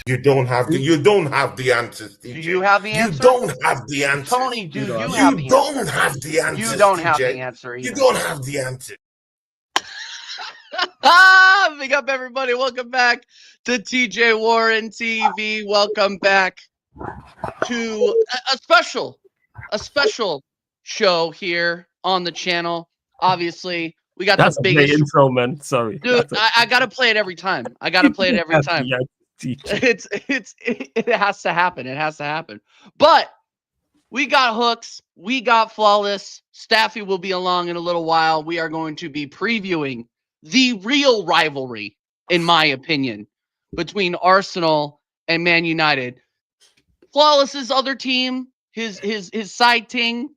You don't have the answers, DJ. Do you have the answer? You don't have the answers. Tony, do you You have the don't answer? have the answers. You don't DJ. have the answer either. You don't have the answer. Big up, everybody. Welcome back to TJ Warren TV. Welcome back to a special show here on the channel. Obviously, we got That's the biggest intro, man. Sorry, dude. I gotta play it every time. It has to happen. It has to happen. But we got hooks. We got flawless. Staffy will be along in a little while. We are going to be previewing the real rivalry, in my opinion, between Arsenal and Man United. Flawless's other team, his side team,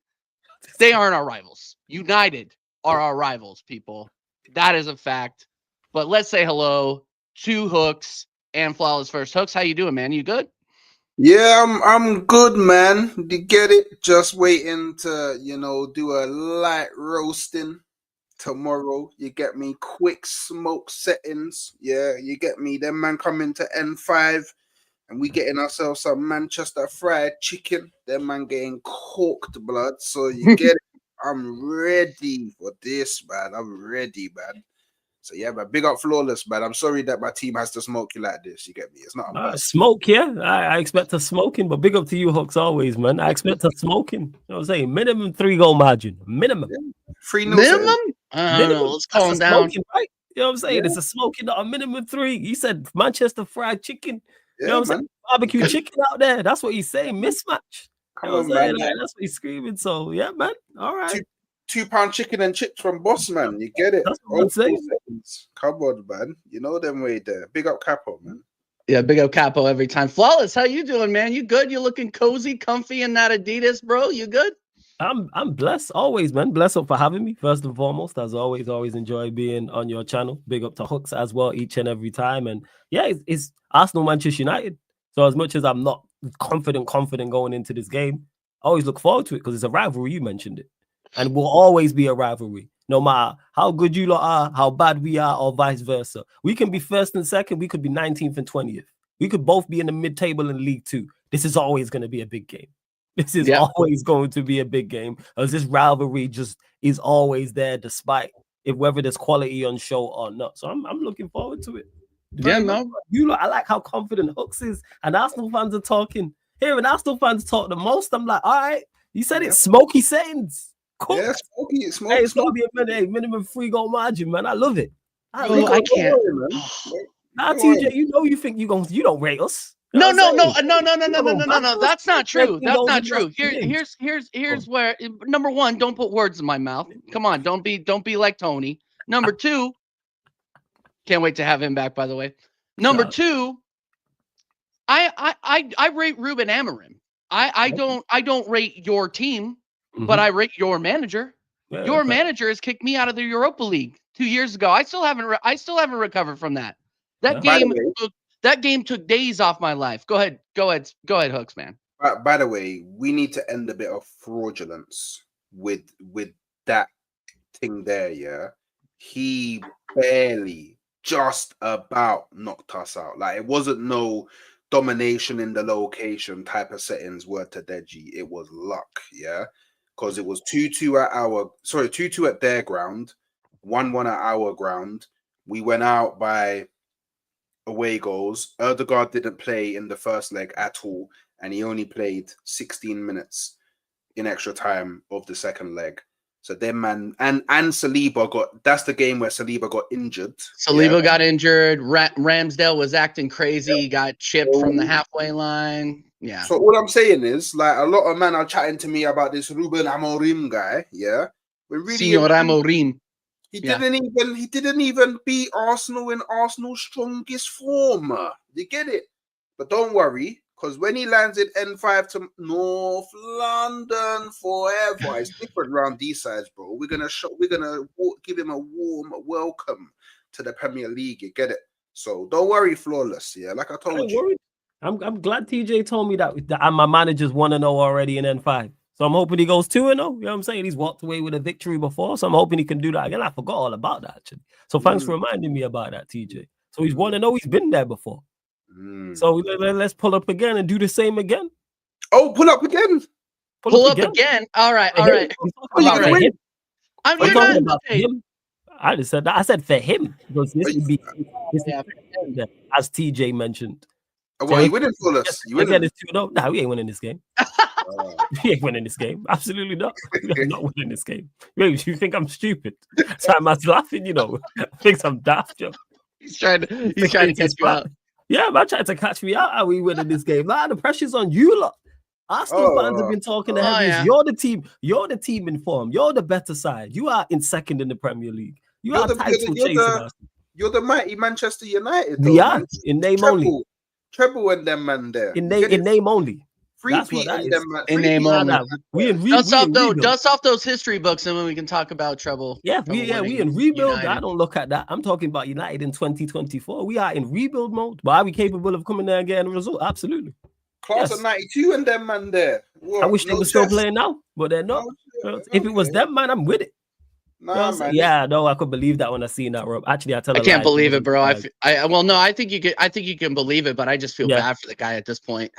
they aren't our rivals. United are our rivals, people. That is a fact. But let's say hello to Hooks and Flawless first. Hooks, how you doing, man? You good? Yeah, I'm good, man. You get it? Just waiting to, do a light roasting tomorrow. You get me? Quick smoke settings. Yeah, you get me? Then man coming to N5 and we getting ourselves some Manchester fried chicken. Then man getting cooked, blood. So you get it? I'm ready for this, man. I'm ready, man. So yeah, but big up Flawless, man. I'm sorry that my team has to smoke you like this. You get me? It's not smoke, yeah. I expect a smoking, but big up to you, Hooks, always, man. I expect a smoking. You know what I'm saying? Minimum 3-goal margin. Minimum. Yeah. 3-0. Minimum? I don't know. Let's calm down. Smoking, right? You know what I'm saying? Yeah. It's a smoking, not a minimum 3. You said Manchester fried chicken. Yeah, you know what I'm saying? Barbecue chicken out there. That's what he's saying. Mismatch. Come you know on, man. Like, that's what he's screaming. So yeah, man. All right. £2 chicken and chips from Boss Man. You get it? That's what I'm saying. Come on, man. You know them way there. Big up Capo, man. Yeah, big up Capo every time. Flawless, how you doing, man? You good? You looking cozy, comfy in that Adidas, bro? You good? I'm blessed always, man. Bless up for having me. First and foremost, as always enjoy being on your channel. Big up to Hooks as well each and every time. And yeah, it's Arsenal Manchester United. So as much as I'm not confident going into this game, I always look forward to it because it's a rivalry. You mentioned it. And will always be a rivalry, no matter how good you lot are, how bad we are, or vice versa. We can be first and second. We could be 19th and 20th. We could both be in the mid-table in League 2. This is always going to be a big game. This is always going to be a big game. As this rivalry just is always there, despite whether there's quality on show or not. So I'm looking forward to it. Yeah, no. I like how confident Hooks is, and Arsenal fans are talking. Hearing Arsenal fans talk the most, I'm like, all right, you said it's smoky settings. Cool. Yeah, smoky. It's smoky. Hey, it's gonna be a minimum 3-goal margin, man. I love it. I can't. Now, TJ, you think you don't rate us. No. That's not true. That's not true. Here's where number one, don't put words in my mouth. Come on, don't be like Tony. Number two, can't wait to have him back. By the way, number two, I rate Ruben Amorim. I don't rate your team. But I rate your manager. Yeah, your manager has kicked me out of the Europa League 2 years ago. I still haven't recovered from that. That game took days off my life. Go ahead, Hooks, man. By the way, we need to end a bit of fraudulence with that thing there. Yeah, he barely, just about knocked us out. Like it wasn't no domination in the location type of settings. Word to Deji, it was luck. Yeah. Because it was 2-2 at their ground, 1-1 at our ground. We went out by away goals. Erdegaard didn't play in the first leg at all, and he only played 16 minutes in extra time of the second leg. So then, man, and Saliba that's the game where Saliba got injured. Saliba got injured. Ramsdale was acting crazy. He got chipped from the halfway line. Yeah. So what I'm saying is, like, a lot of men are chatting to me about this Ruben Amorim guy. Yeah. But really, Senor Amorim. He didn't even beat Arsenal in Arsenal's strongest form. You get it? But don't worry, because when he lands in N5 to North London forever, it's different around these sides, bro. We're gonna give him a warm welcome to the Premier League. You get it? So don't worry, Flawless. Yeah, like I told you. Worry. I'm glad TJ told me that my manager's 1-0 already in N5. So I'm hoping he goes 2-0. You know what I'm saying? He's walked away with a victory before, so I'm hoping he can do that again. I forgot all about that, actually. So thanks for reminding me about that, TJ. So he's 1-0. He's been there before. So let's pull up again and do the same again. Oh, pull up again. Pull up again. All right. Oh, you're gonna win. You're talking not about him. I just said that. I said for him because this would be as TJ mentioned. Well, you winning for us. You winning. Again, it's 2-0. Nah, we ain't winning this game. We ain't winning this game. Absolutely not. We're not winning this game. Wait, you think I'm stupid? So I'm laughing, you know. I think I'm daft, Joe. He's trying to catch you out. Yeah, man, trying to catch me out. Are we winning this game? Nah, the pressure's on you lot. Arsenal fans have been talking the heaviest. Yeah. You're the team in form. You're the better side. You are in second in the Premier League. You're the mighty Manchester United. We are in name only. Treble and them man there. In name only. Three-peat and them man. In name only. Dust off those history books, and then we can talk about treble. Yeah, we in rebuild. United. I don't look at that. I'm talking about United in 2024. We are in rebuild mode. But are we capable of coming there and getting a result? Absolutely. Class of 92 and them man there. Whoa, I wish they were still playing now, but they're not. If it was them, man, I'm with it. Nah, man. Yeah, no, I could believe that when I seen that, Rob. Actually, I can't believe it, bro. I think you can believe it, but I just feel bad for the guy at this point.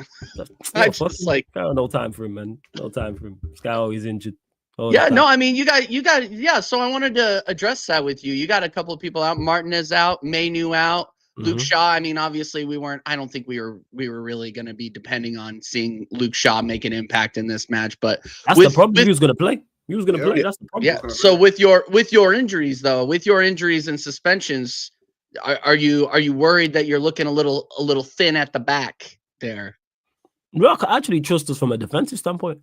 I just no time for him, man. No time for him. This guy always injured. I mean, you got. So I wanted to address that with you. You got a couple of people out. Martinez out. Mainu out. Luke Shaw. I mean, obviously, we weren't. I don't think we were really going to be depending on seeing Luke Shaw make an impact in this match. But that's the problem. He was going to play. He was going to play. That's the problem. Yeah. So with your injuries though, with your injuries and suspensions, are you worried that you're looking a little thin at the back there? Rock actually trusts us from a defensive standpoint,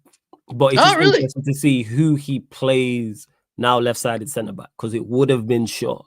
but it's interesting to see who he plays now left-sided centre back because it would have been Shaw.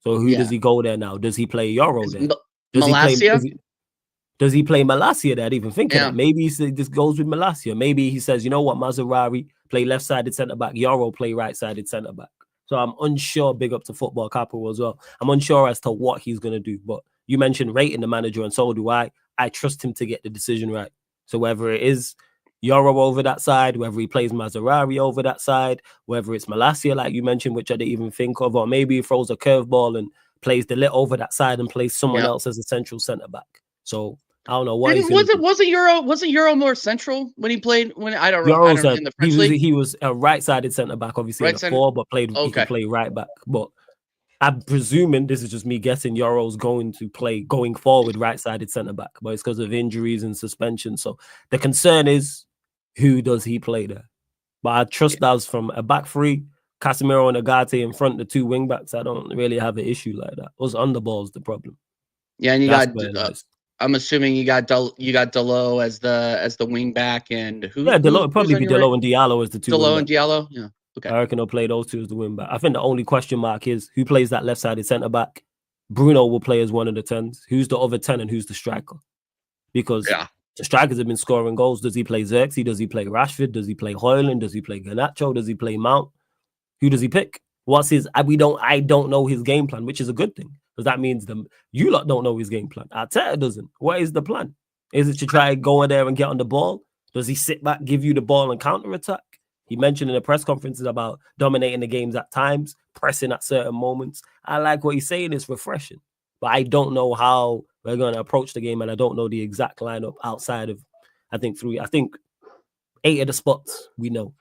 So who does he go there now? Does he play Euro there? Does he play Malacia there? I didn't even think of that. Maybe this goes with Malacia. Maybe he says, you know what, Mazarari, play left-sided centre-back. Euro, play right-sided centre-back. So I'm unsure, big up to Football Capital as well. I'm unsure as to what he's going to do. But you mentioned rating the manager, and so do I. I trust him to get the decision right. So whether it is Euro over that side, whether he plays Mazarari over that side, whether it's Malacia, like you mentioned, which I didn't even think of, or maybe he throws a curveball and plays the lit over that side and plays someone else as a central centre-back. So I don't know what wasn't Euro more central when he played I don't know in the French league? He was a right-sided centre back, obviously in the 4, but he could play right back. But I'm presuming this is just me guessing Euro's going to play going forward right-sided centre back, but it's because of injuries and suspension. So the concern is who does he play there? But I trust that from a back three, Casemiro and Agate in front, the 2 wing backs. I don't really have an issue like that. Us underballs the problem. Yeah, and you got. I'm assuming you got Delo as the wing back and who? Yeah, Delo probably be Delo and Diallo as the 2. Delo and Diallo, yeah. Okay. I reckon he'll play those 2 as the wing back. I think the only question mark is who plays that left-sided centre back. Bruno will play as one of the 10s. Who's the other 10 and who's the striker? Because the strikers have been scoring goals. Does he play Xerxes? Does he play Rashford? Does he play Højlund? Does he play Garnacho? Does he play Mount? Who does he pick? What's his? I don't know his game plan, which is a good thing. Because that means you lot don't know his game plan. Arteta doesn't. What is the plan? Is it to try go in there and get on the ball? Does he sit back, give you the ball and counter-attack? He mentioned in the press conferences about dominating the games at times, pressing at certain moments. I like what he's saying. It's refreshing. But I don't know how we're going to approach the game, and I don't know the exact lineup outside of, I think 8 of the spots we know.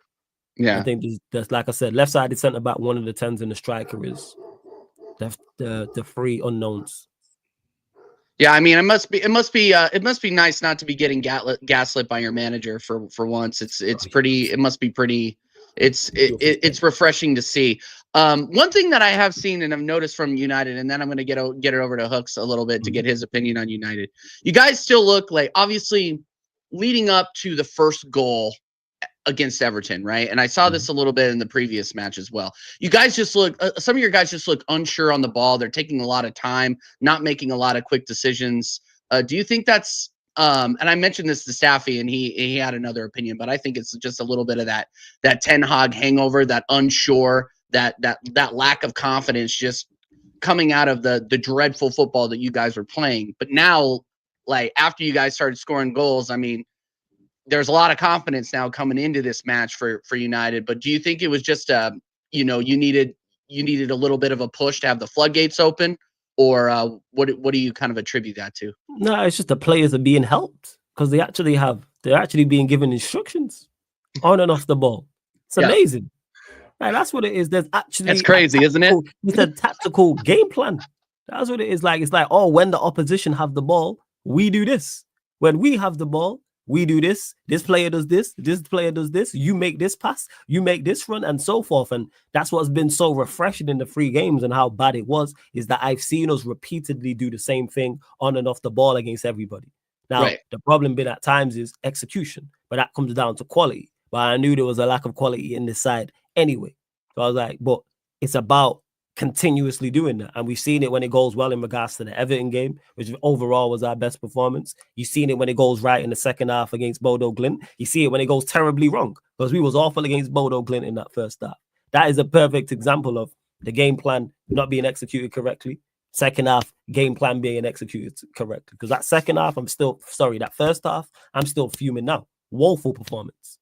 Yeah. I think there's like I said, left-sided centre-back, one of the 10s, and the striker is the 3 unknowns. Yeah, I mean, it must be nice not to be getting gaslit by your manager for once. It must be pretty. It's refreshing to see. One thing that I have seen and I've noticed from United, and then I'm going to get it over to Hooks a little bit to get his opinion on United. You guys still look like, obviously, leading up to the first goal against Everton, right? And I saw this a little bit in the previous match as well. You guys just look, some of your guys just look unsure on the ball. They're taking a lot of time, not making a lot of quick decisions. Do you think that's, and I mentioned this to Staffy and he had another opinion, but I think it's just a little bit of that Ten Hag hangover, that unsure, that lack of confidence just coming out of the dreadful football that you guys were playing. But now, like after you guys started scoring goals, I mean, there's a lot of confidence now coming into this match for United. But do you think it was just you needed a little bit of a push to have the floodgates open, or what do you kind of attribute that to? No, it's just the players are being helped because they're actually being given instructions on and off the ball. It's amazing. Right, that's what it is. There's actually It's crazy, isn't it? It's a tactical game plan. That's what it is. Like, it's like, oh, when the opposition have the ball, we do this. When we have the ball, we do this. This player does this. This player does this. You make this pass. You make this run, and so forth. And that's what's been so refreshing in the 3 games and how bad it was, is that I've seen us repeatedly do the same thing on and off the ball against everybody. Now, the problem been at times is execution, but that comes down to quality. But I knew there was a lack of quality in this side anyway. So I was like, but it's about continuously doing that. And we've seen it when it goes well in regards to the Everton game, which overall was our best performance. You've seen it when it goes right in the second half against Bodo Glint. You see it when it goes terribly wrong, because we was awful against Bodo Glint in that first half. That is a perfect example of the game plan not being executed correctly. Second half, game plan being executed correctly. Because that first half, I'm still fuming now. Woeful performance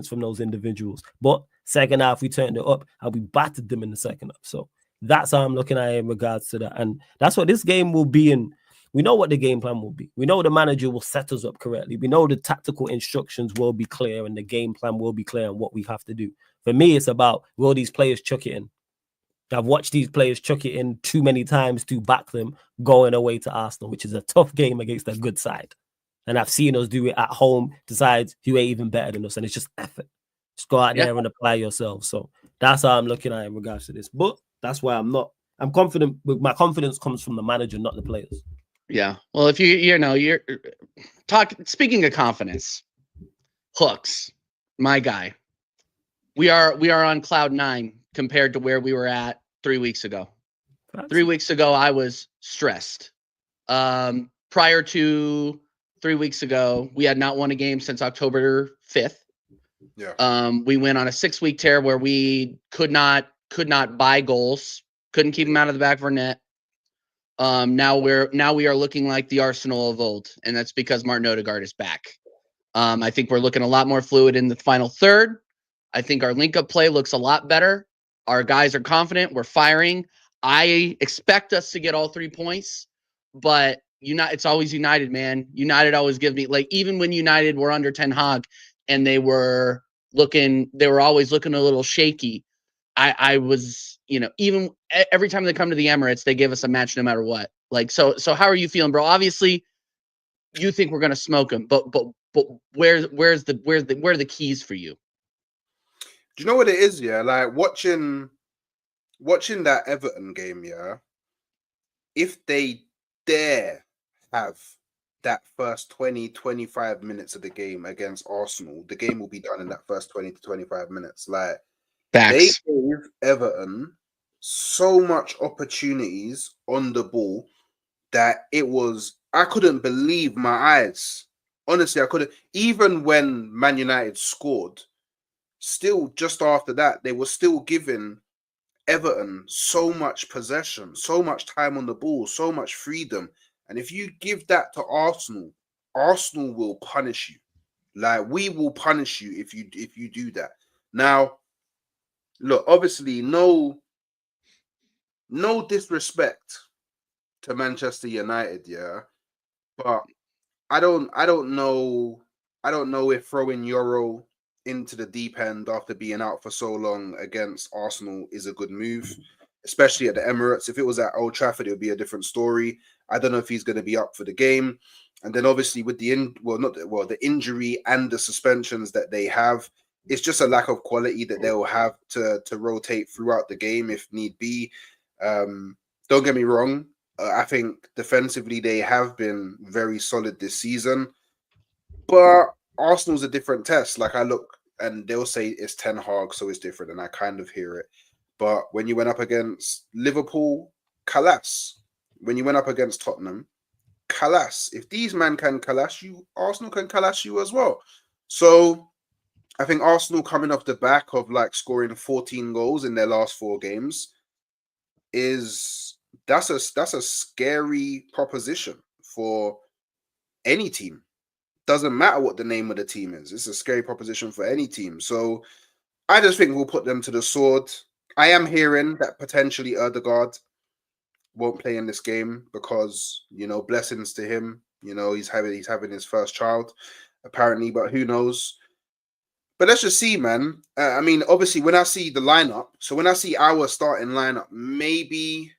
from those individuals. But second half, we turned it up and we battered them in the second half. So that's how I'm looking at it in regards to that. And that's what this game will be. And we know what the game plan will be. We know the manager will set us up correctly. We know the tactical instructions will be clear and the game plan will be clear on what we have to do. For me, it's about, will these players chuck it in? I've watched these players chuck it in too many times to back them going away to Arsenal, which is a tough game against a good side. And I've seen us do it at home to sides who ain't even better than us. And it's just effort. Just go out there and apply yourself. So that's how I'm looking at it in regards to this. But that's why I'm confident. My confidence comes from the manager, not the players. Yeah. Well, if you're speaking of confidence, Hooks, my guy, we are on cloud 9 compared to where we were at 3 weeks ago. 3 weeks ago, I was stressed. Prior to 3 weeks ago, we had not won a game since October 5th. Yeah. We went on a 6-week tear where we could not buy goals, couldn't keep them out of the back of our net. Now we are looking like the Arsenal of old, and that's because Martin Odegaard is back. I think we're looking a lot more fluid in the final third. I think our link-up play looks a lot better. Our guys are confident. We're firing. I expect us to get all 3 points, but it's always United, man. United always give me, like, even when United were under Ten Hag and they were always looking a little shaky. I was, even every time they come to the Emirates, they give us a match no matter what. Like, so how are you feeling, bro? Obviously, you think we're gonna smoke them, but where are the keys for you? Do you know what it is? Yeah, like watching that Everton game. Yeah, if they dare have that first 20-25 minutes of the game against Arsenal, the game will be done in that first 20 to 25 minutes. Like, they gave Everton so much opportunities on the ball that I couldn't believe my eyes. Honestly, I couldn't. Even when Man United scored, still just after that, they were still giving Everton so much possession, so much time on the ball, so much freedom. And if you give that to Arsenal, Arsenal will punish you. Like, we will punish you if you do that. Now, look, obviously, no disrespect to Manchester United, yeah. But I don't know if throwing Euro into the deep end after being out for so long against Arsenal is a good move, especially at the Emirates. If it was at Old Trafford, it would be a different story. I don't know if he's going to be up for the game. And then obviously with the injury and the suspensions that they have, it's just a lack of quality that they'll have to rotate throughout the game if need be. Don't get me wrong. I think defensively they have been very solid this season. But Arsenal's a different test. Like, I look and they'll say it's Ten Hag, so it's different. And I kind of hear it. But when you went up against Liverpool, Kalas. When you went up against Tottenham, Kalas. If these men can Kalas you, Arsenal can Kalas you as well. So I think Arsenal coming off the back of like scoring 14 goals in their last 4 games that's a scary proposition for any team. Doesn't matter what the name of the team is. It's a scary proposition for any team. So I just think we'll put them to the sword. I am hearing that potentially Odegaard won't play in this game because blessings to him. He's having his first child, apparently, but who knows? But let's just see, man. I mean, obviously, when I see the lineup, so when I see our starting lineup, maybe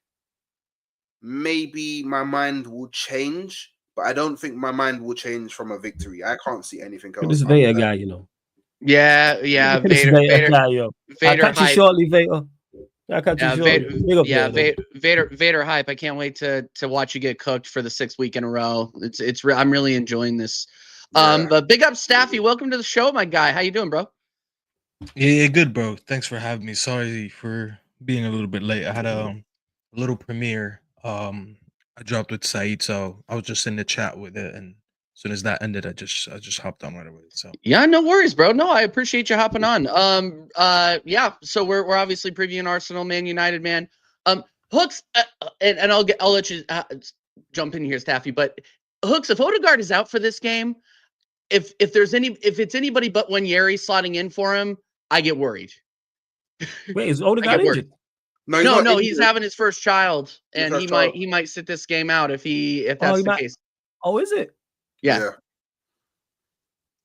my mind will change, but I don't think my mind will change from a victory. I can't see anything else. This Vader guy, you know. Yeah, This Vader guy, yo. I'll Vader catch you hype. shortly, Vader. I'll catch you shortly. Big up there, Vader hype. I can't wait to watch you get cooked for the 6th week in a row. I'm really enjoying this. Yeah. But big up, Staffy. Welcome to the show, my guy. How you doing, bro? Yeah, good, bro. Thanks for having me. Sorry for being a little bit late. I had a little premiere. I dropped with Saeed, so I was just in the chat with it, and as soon as that ended, I just hopped on right away. So Yeah, no worries, bro. No, I appreciate you hopping on. Yeah. So we're obviously previewing Arsenal, Man United, man. Hooks, and I'll let you jump in here, Staffy. But Hooks, if Odegaard is out for this game, if it's anybody but Wanyeri slotting in for him, I get worried. Wait, is Odegaard injured? No, he's having his first child, and he might sit this game out if that's the case. Oh, is it? Yeah.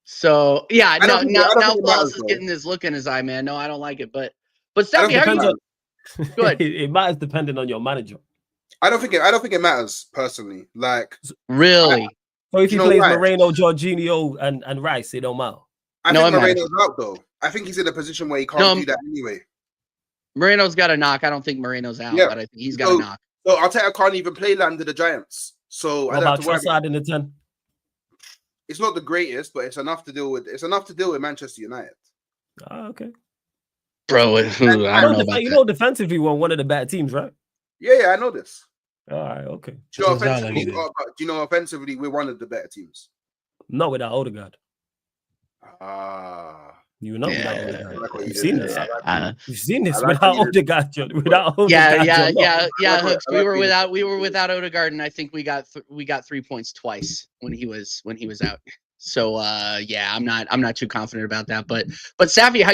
So yeah, now Wallace is getting this look in his eye, man. No, I don't like it, but Stephanie, how you doing? Good. It matters depending on your manager. I don't think it matters personally. Like really. So if he plays Moreno, Jorginho, and Rice, it don't matter. I think Moreno's out though. I think he's in a position where he can't do that anyway. Moreno's got a knock. I don't think Moreno's out, but I think he's got a knock. So Arteta can't even play under the Giants. So what about Trossard in the 10? It's not the greatest, but it's enough to deal with. It's enough to deal with Manchester United. Oh, okay. Bro, I don't know about that. You know, defensively, we're one of the bad teams, right? Yeah, I know this. All right, okay. Do you know offensively, we're one of the better teams? Not without Odegaard. You know, you've seen this. You've seen this without Odegaard. Without Odegaard. Yeah. Hooks, we were without Odegaard, and I think we got 3 points twice when he was out. So yeah, I'm not too confident about that. But Staffy, how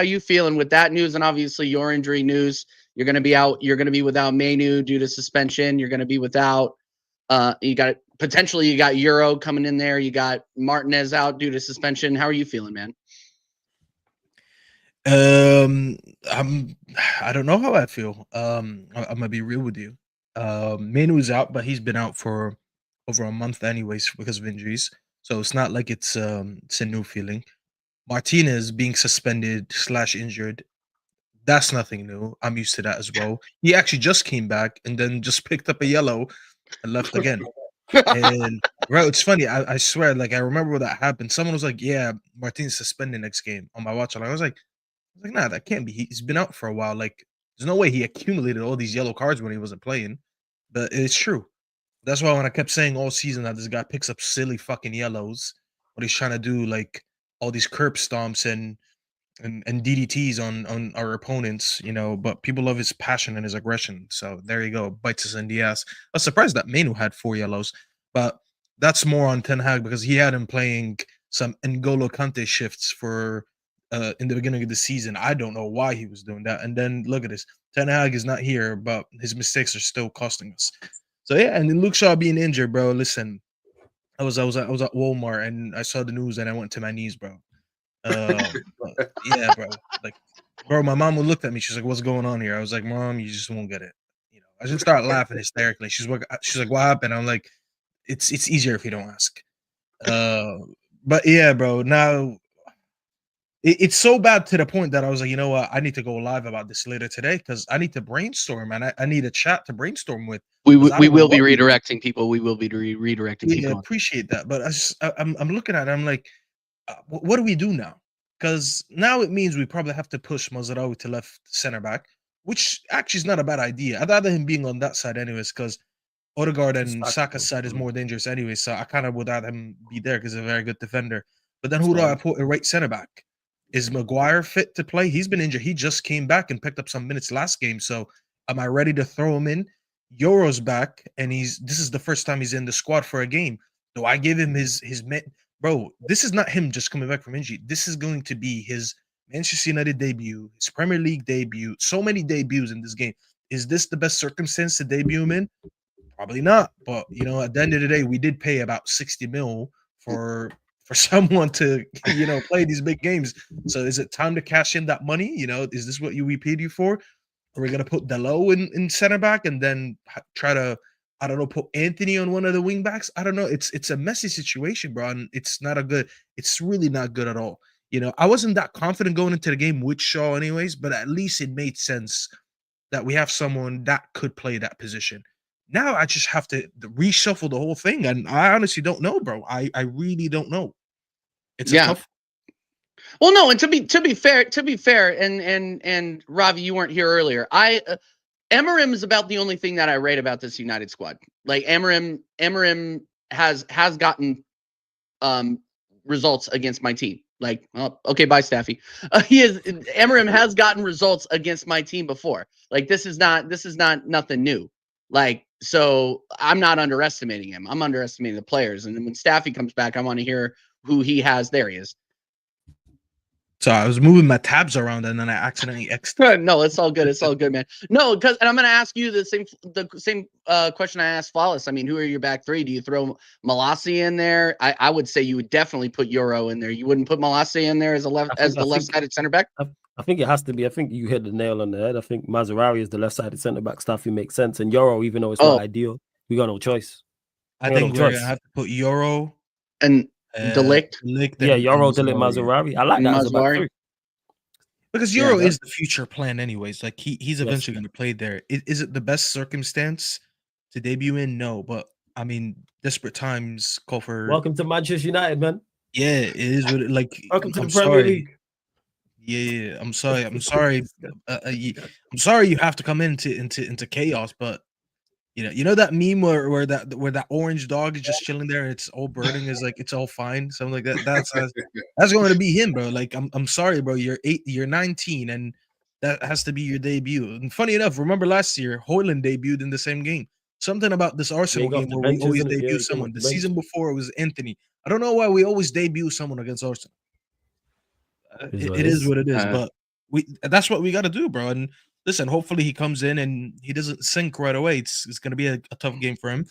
you feeling with that news? And obviously your injury news. You're gonna be out. You're gonna be without Mainu due to suspension. You're gonna be without. You got Euro coming in there. You got Martinez out due to suspension. How are you feeling, man? I don't know how I feel. I'm gonna be real with you. Manu's out, but he's been out for over a month anyways because of injuries. So it's not like it's a new feeling. Martinez being suspended / injured, that's nothing new. I'm used to that as well. He actually just came back and then just picked up a yellow and left again. And bro, it's funny. I swear, like I remember when that happened. Someone was like, "Yeah, Martinez suspended next game" on my watch. And I was like, "Nah, that can't be. He's been out for a while. Like, there's no way he accumulated all these yellow cards when he wasn't playing." But it's true. That's why when I kept saying all season that this guy picks up silly fucking yellows when he's trying to do like all these curb stomps and DDTs on our opponents, you know, but people love his passion and his aggression. So there you go, bites us in the ass. I was surprised that Mainu had 4 yellows, but that's more on Ten Hag because he had him playing some N'Golo Kante shifts for in the beginning of the season. I don't know why he was doing that. And then look at this. Ten Hag is not here, but his mistakes are still costing us. So yeah, and then Luke Shaw being injured, bro. Listen, I was at Walmart and I saw the news and I went to my knees, bro. Yeah, bro. Like, bro, my mom looked at me. She's like, "What's going on here?" I was like, "Mom, you just won't get it." You know, I just started laughing hysterically. She's like, "What happened?" I'm like, "It's easier if you don't ask." But yeah, bro. Now it's so bad to the point that I was like, you know what? I need to go live about this later today because I need to brainstorm and I need a chat to brainstorm with. We will be redirecting people. We will be redirecting people. Yeah, appreciate that. But I'm looking at it. I'm like, what do we do now? Because now it means we probably have to push Mazaraoui to left center back, which actually is not a bad idea. I'd rather him being on that side anyways, because Odegaard and Saka's side is more dangerous anyway. So I kind of would rather him be there because he's a very good defender. But then who do I put at right center back? Is Maguire fit to play? He's been injured. He just came back and picked up some minutes last game. So am I ready to throw him in? Euro's back, and this is the first time he's in the squad for a game. Do I give him his bro? This is not him just coming back from injury. This is going to be his Manchester United debut, his Premier League debut. So many debuts in this game. Is this the best circumstance to debut him in? Probably not. But at the end of the day, we did pay about 60 mil for someone to play these big games. So is it time to cash in that money? Is this what we paid you for? Are we gonna put Delo in center back and then try to, I don't know, put Anthony on one of the wing backs? I don't know. It's a messy situation, bro, and it's really not good at all. I wasn't that confident going into the game with Shaw anyways, but at least it made sense that we have someone that could play that position. Now I just have to reshuffle the whole thing, and I honestly don't know, bro. I really don't know. It's a tough. Well, no, and to be fair, and Ravi, you weren't here earlier. Emerim is about the only thing that I rate about this United squad. Like Emerim has gotten results against my team. Like, oh, okay, bye, Staffy. Emerim has gotten results against my team before. Like, this is not nothing new. Like, so I'm not underestimating him. I'm underestimating the players. And then when Staffy comes back, I want to hear who he has. There he is. So I was moving my tabs around and then I accidentally X'd. No, it's all good. It's all good, man. No, and I'm going to ask you the same question I asked Flawless. I mean, who are your back three? Do you throw Malassi in there? I would say you would definitely put Euro in there. You wouldn't put Malassi in there as the left-sided center back? I think it has to be. I think you hit the nail on the head. I think Mazraoui is the left-sided center back. Staffy makes sense. And Euro, even though it's not ideal, we got no choice. I think we're going to have to put Euro and Delict. Yeah, Euro, Delict, Mazraoui. I like that as a back three. Because Euro is the future plan anyways. Like he's eventually going to play there. Is it the best circumstance to debut in? No, but I mean, desperate times call for. Welcome to Manchester United, man. Yeah, it is what it like. Welcome to the Premier League. Yeah, I'm sorry. I'm sorry you have to come into chaos, but you know that meme where that orange dog is just chilling there and it's all burning, is like it's all fine, something like that. That's going to be him, bro. Like I'm sorry, bro. You're 19 and that has to be your debut. And funny enough, remember last year Højlund debuted in the same game. Something about this Arsenal game where we always debut someone. The season before it was Anthony. I don't know why we always debut someone against Arsenal. It is what it is, but that's what we got to do, bro. And listen, hopefully he comes in and he doesn't sink right away. It's going to be a tough game for him.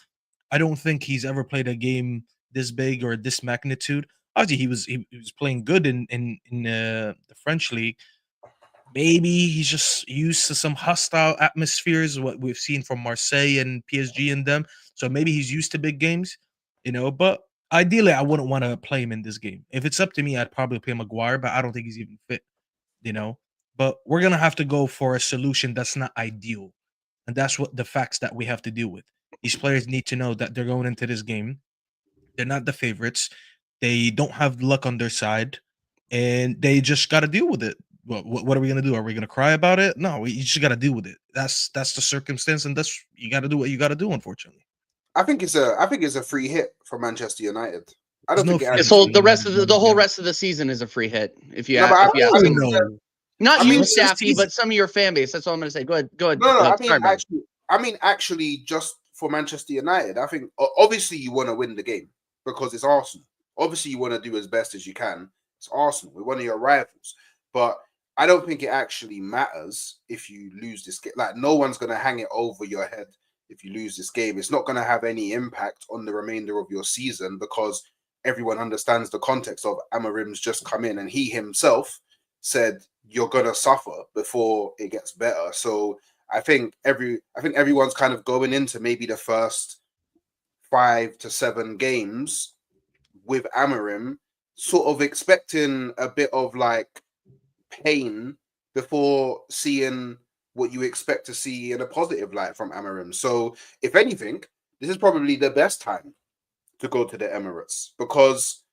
I don't think he's ever played a game this big or this magnitude. Obviously, he was playing good in the French league. Maybe he's just used to some hostile atmospheres, what we've seen from Marseille and PSG and them. So maybe he's used to big games, But ideally, I wouldn't want to play him in this game. If it's up to me, I'd probably play Maguire, but I don't think he's even fit, But we're going to have to go for a solution that's not ideal. And that's what the facts that we have to deal with. These players need to know that they're going into this game. They're not the favorites. They don't have luck on their side. And they just got to deal with it. What are we going to do? Are we going to cry about it? No, you just got to deal with it. That's the circumstance. And you got to do what you got to do, unfortunately. I think it's a free hit for Manchester United. I don't think the whole rest of the season is a free hit. If you ask not you, Staffy, but some of your fan base. That's all I'm going to say. Go ahead. No, I mean, actually, just for Manchester United, I think obviously you want to win the game because it's Arsenal. Obviously, you want to do as best as you can. It's Arsenal. We're one of your rivals. But I don't think it actually matters if you lose this game. Like, no one's going to hang it over your head if you lose this game. It's not going to have any impact on the remainder of your season because everyone understands the context of Amarim's just come in and he himself said you're gonna suffer before it gets better. So I think everyone's kind of going into maybe the first 5 to 7 games with Amarim, sort of expecting a bit of like pain before seeing what you expect to see in a positive light from Amarim. So if anything, this is probably the best time to go to the Emirates because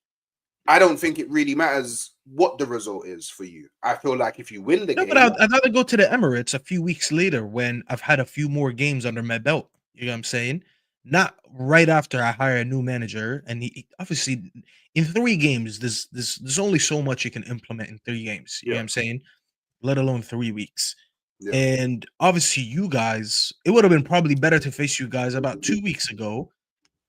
I don't think it really matters what the result is for you. I feel like if you win the game... but I'd rather go to the Emirates a few weeks later when I've had a few more games under my belt. You know what I'm saying? Not right after I hire a new manager. And he obviously, in 3 games, there's only so much you can implement in 3 games. You know what I'm saying? Let alone 3 weeks. Yeah. And obviously, you guys, it would have been probably better to face you guys about 2 weeks ago.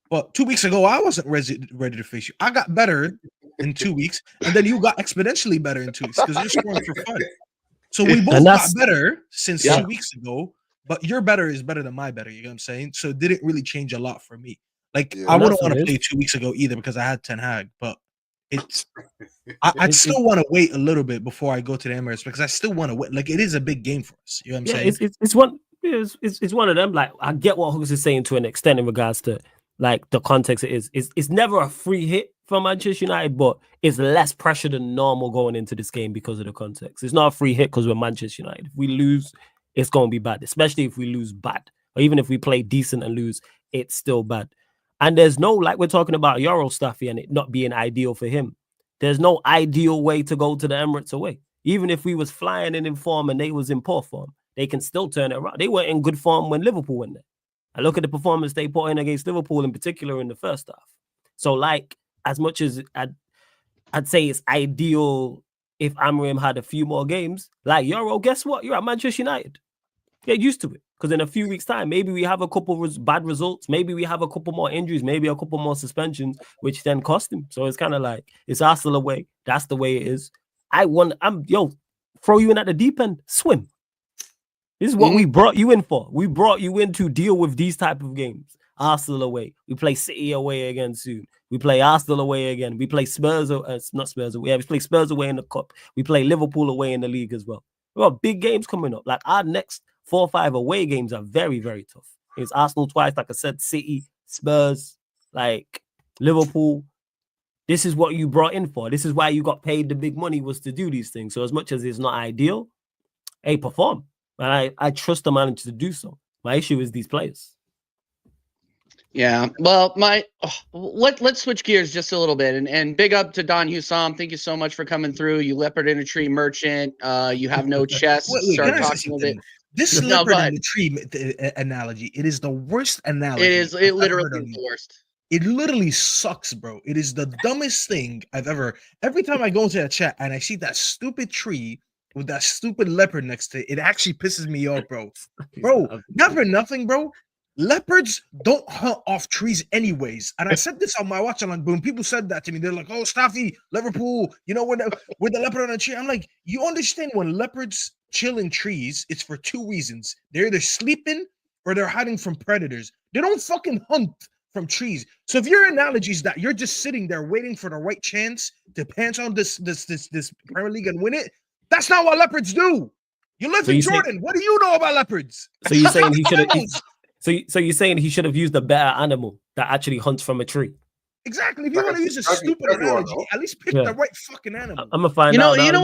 But 2 weeks ago, I wasn't ready to face you. I got better in 2 weeks, and then you got exponentially better in 2 weeks because you're scoring for fun. So we both got better since 2 weeks ago, but your better is better than my better. You know what I'm saying? So it didn't really change a lot for me. Like Yeah. I And wouldn't that's what want to it play is. 2 weeks ago either because I had Ten Hag, but it's I'd still want to wait a little bit before I go to the Emirates because I still want to wait. Like it is a big game for us. You know what I'm Yeah, saying? it's one of them. Like I get what Hooks is saying to an extent in regards to like the context. It is. It's never a free hit for Manchester United, but it's less pressure than normal going into this game because of the context. It's not a free hit because we're Manchester United. If we lose, it's going to be bad, especially if we lose bad, or even if we play decent and lose, it's still bad. And there's no, like we're talking about Euro stuff here and it not being ideal for him. There's no ideal way to go to the Emirates away. Even if we was flying in form and they was in poor form, they can still turn it around. They weren't in good form when Liverpool went there. I look at the performance they put in against Liverpool in particular in the first half. So like, as much as I'd say it's ideal if Amorim had a few more games, like Euro, guess what? You're at Manchester United. Get used to it. Because in a few weeks' time, maybe we have a couple bad results. Maybe we have a couple more injuries. Maybe a couple more suspensions, which then cost him. So it's kind of like, it's Arsenal away. That's the way it is. Throw you in at the deep end. Swim. This is what we brought you in for. We brought you in to deal with these type of games. Arsenal away. We play City away again soon. We play Arsenal away again. We play Spurs. Not Spurs away. Yeah, we play Spurs away in the cup. We play Liverpool away in the league as well. We've got big games coming up. Like our next 4 or 5 away games are very, very tough. It's Arsenal twice, like I said, City, Spurs, like Liverpool. This is what you brought in for. This is why you got paid the big money, was to do these things. So as much as it's not ideal, hey, perform. And I trust the manager to do so. My issue is these players. Yeah, well, let's switch gears just a little bit, and big up to Don Husam. Thank you so much for coming through. You leopard in a tree merchant. You have no chest. Wait, Start can I say talking a bit. something? This No, go leopard in ahead. the tree analogy, it is the worst analogy. It is. I've It ever literally heard of is you. the worst. It literally sucks, bro. It is the dumbest thing I've ever. Every time I go into that chat and I see that stupid tree with that stupid leopard next to it, it actually pisses me off, bro. Bro, not for nothing, bro. Leopards don't hunt off trees anyways. And I said this on my watch along, when people said that to me, they're like, oh, Staffy, Liverpool, you know, with the leopard on a tree. I'm like, you understand when leopards chill in trees, it's for 2 reasons. They're either sleeping or they're hiding from predators. They don't fucking hunt from trees. So if your analogy is that you're just sitting there waiting for the right chance to pants on this Premier League and win it, that's not what leopards do. You live in Jordan. What do you know about leopards? So you're saying he should have? So you're saying he should have used a better animal that actually hunts from a tree? Exactly. If you want to use a stupid analogy, at least pick the right fucking animal. I'm gonna find out. You know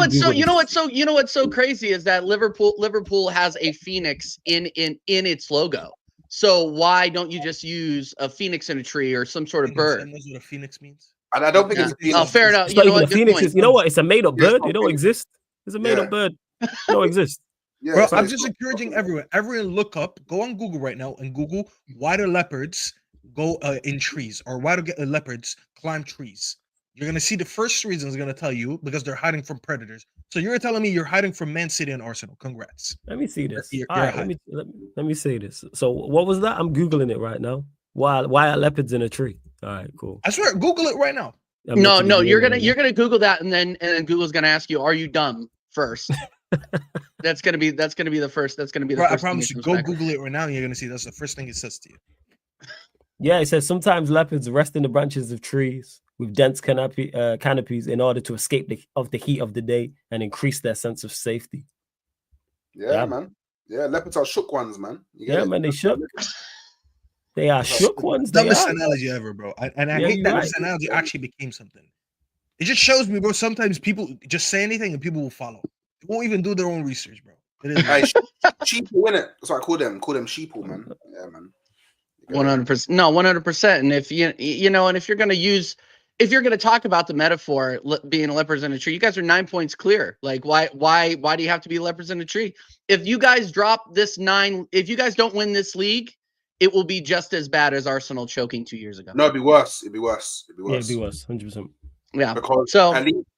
what's so crazy is that Liverpool has a phoenix in its logo. So why don't you just use a phoenix in a tree or some sort of bird? Knows what a phoenix means. And I don't think it's a phoenix. Oh, fair enough. You know what? You know what? It's a made-up bird. It don't exist. It's a made-up bird. It don't exist. Yeah, bro, I'm just encouraging everyone. Everyone go on Google right now and Google why do leopards go in trees, or why do leopards climb trees. You're gonna see the first reason is gonna tell you because they're hiding from predators. So you're telling me you're hiding from Man City and Arsenal. Congrats. Let me see this. All right, let me say this. So what was that? I'm Googling it right now. Why are leopards in a tree? All right, cool. I swear, Google it right now. No, you're gonna Google that, and then Google's gonna ask you, "Are you dumb?" first. That's gonna be the first. That's gonna be the bro, first. I promise you. Go Google it right now, and you're gonna see that's the first thing it says to you. Yeah, it says sometimes leopards rest in the branches of trees with dense canopies in order to escape the heat of the day and increase their sense of safety. Yeah, man. Yeah, leopards are shook ones, man. Man, they shook. They are shook ones. Dumbest analogy ever, bro. I hate that this analogy actually became something. It just shows me, bro. Sometimes people just say anything and people will follow. They won't even do their own research, bro. It is hey, sheeple, innit? That's what I call them. Call them sheeple, man. Yeah, man. 100%. No, 100%. And if and if you're gonna talk about the metaphor being leopards in a tree, you guys are 9 points clear. Like, why do you have to be leopards in a tree? If you guys drop this 9, if you guys don't win this league, it will be just as bad as Arsenal choking 2 years ago. No, it'd be worse. It'd be worse. Yeah, it'd be worse. 100%. Yeah.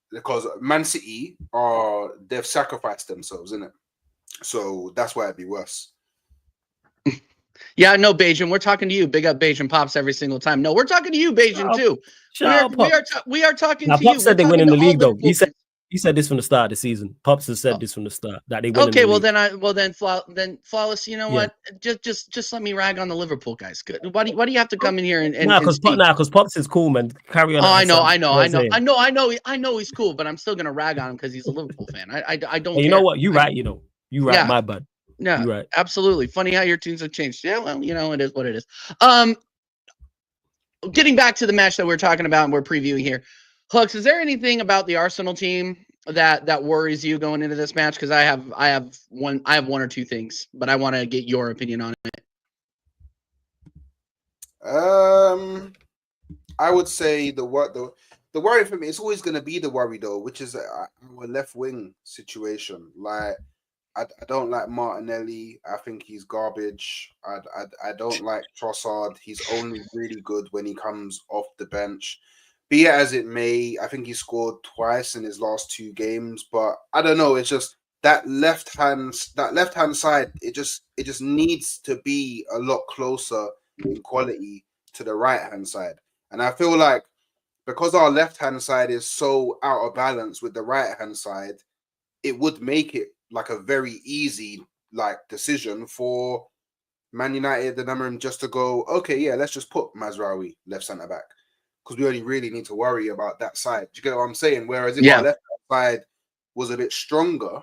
Because Man City they've sacrificed themselves, innit? So that's why it'd be worse. Yeah, no, Bajan. We're talking to you. Big up Bajan Pops every single time. No, we're talking to you, Bajan, too. We are talking to you. Pop said they win in the league, though. He said this from the start of the season. Pops has said this from the start that they win. Okay, in the well league. then flawless. You know Yeah. what? Just let me rag on the Liverpool guys. Good. Why do you have to come in here and Because speak? Pops is cool, man. Carry on. Oh, I know, Hassan. You know what I'm saying? I know he's cool, but I'm still gonna rag on him because he's a Liverpool fan. I don't. Hey, you care. know what? You right. You know. You right. Yeah. My bad. Yeah, You right. absolutely. Funny how your tunes have changed. Yeah, well, you know, it is what it is. Getting back to the match that we're talking about and we're previewing here, Hooks, is there anything about the Arsenal team that worries you going into this match? Because I have one or two things, but I want to get your opinion on it. I would say the worry for me, it's always going to be the worry though, which is our left wing situation. Like, I don't like Martinelli. I think he's garbage. I don't like Trossard. He's only really good when he comes off the bench. Be it as it may, I think he scored twice in his last 2 games, but I don't know. It's just that left hand side. It just needs to be a lot closer in quality to the right hand side. And I feel like because our left hand side is so out of balance with the right hand side, it would make it like a very easy decision for Man United and Amorim just to go, okay, yeah, let's just put Mazraoui left centre back because we only really need to worry about that side. Do you get what I'm saying? Whereas if our left side was a bit stronger,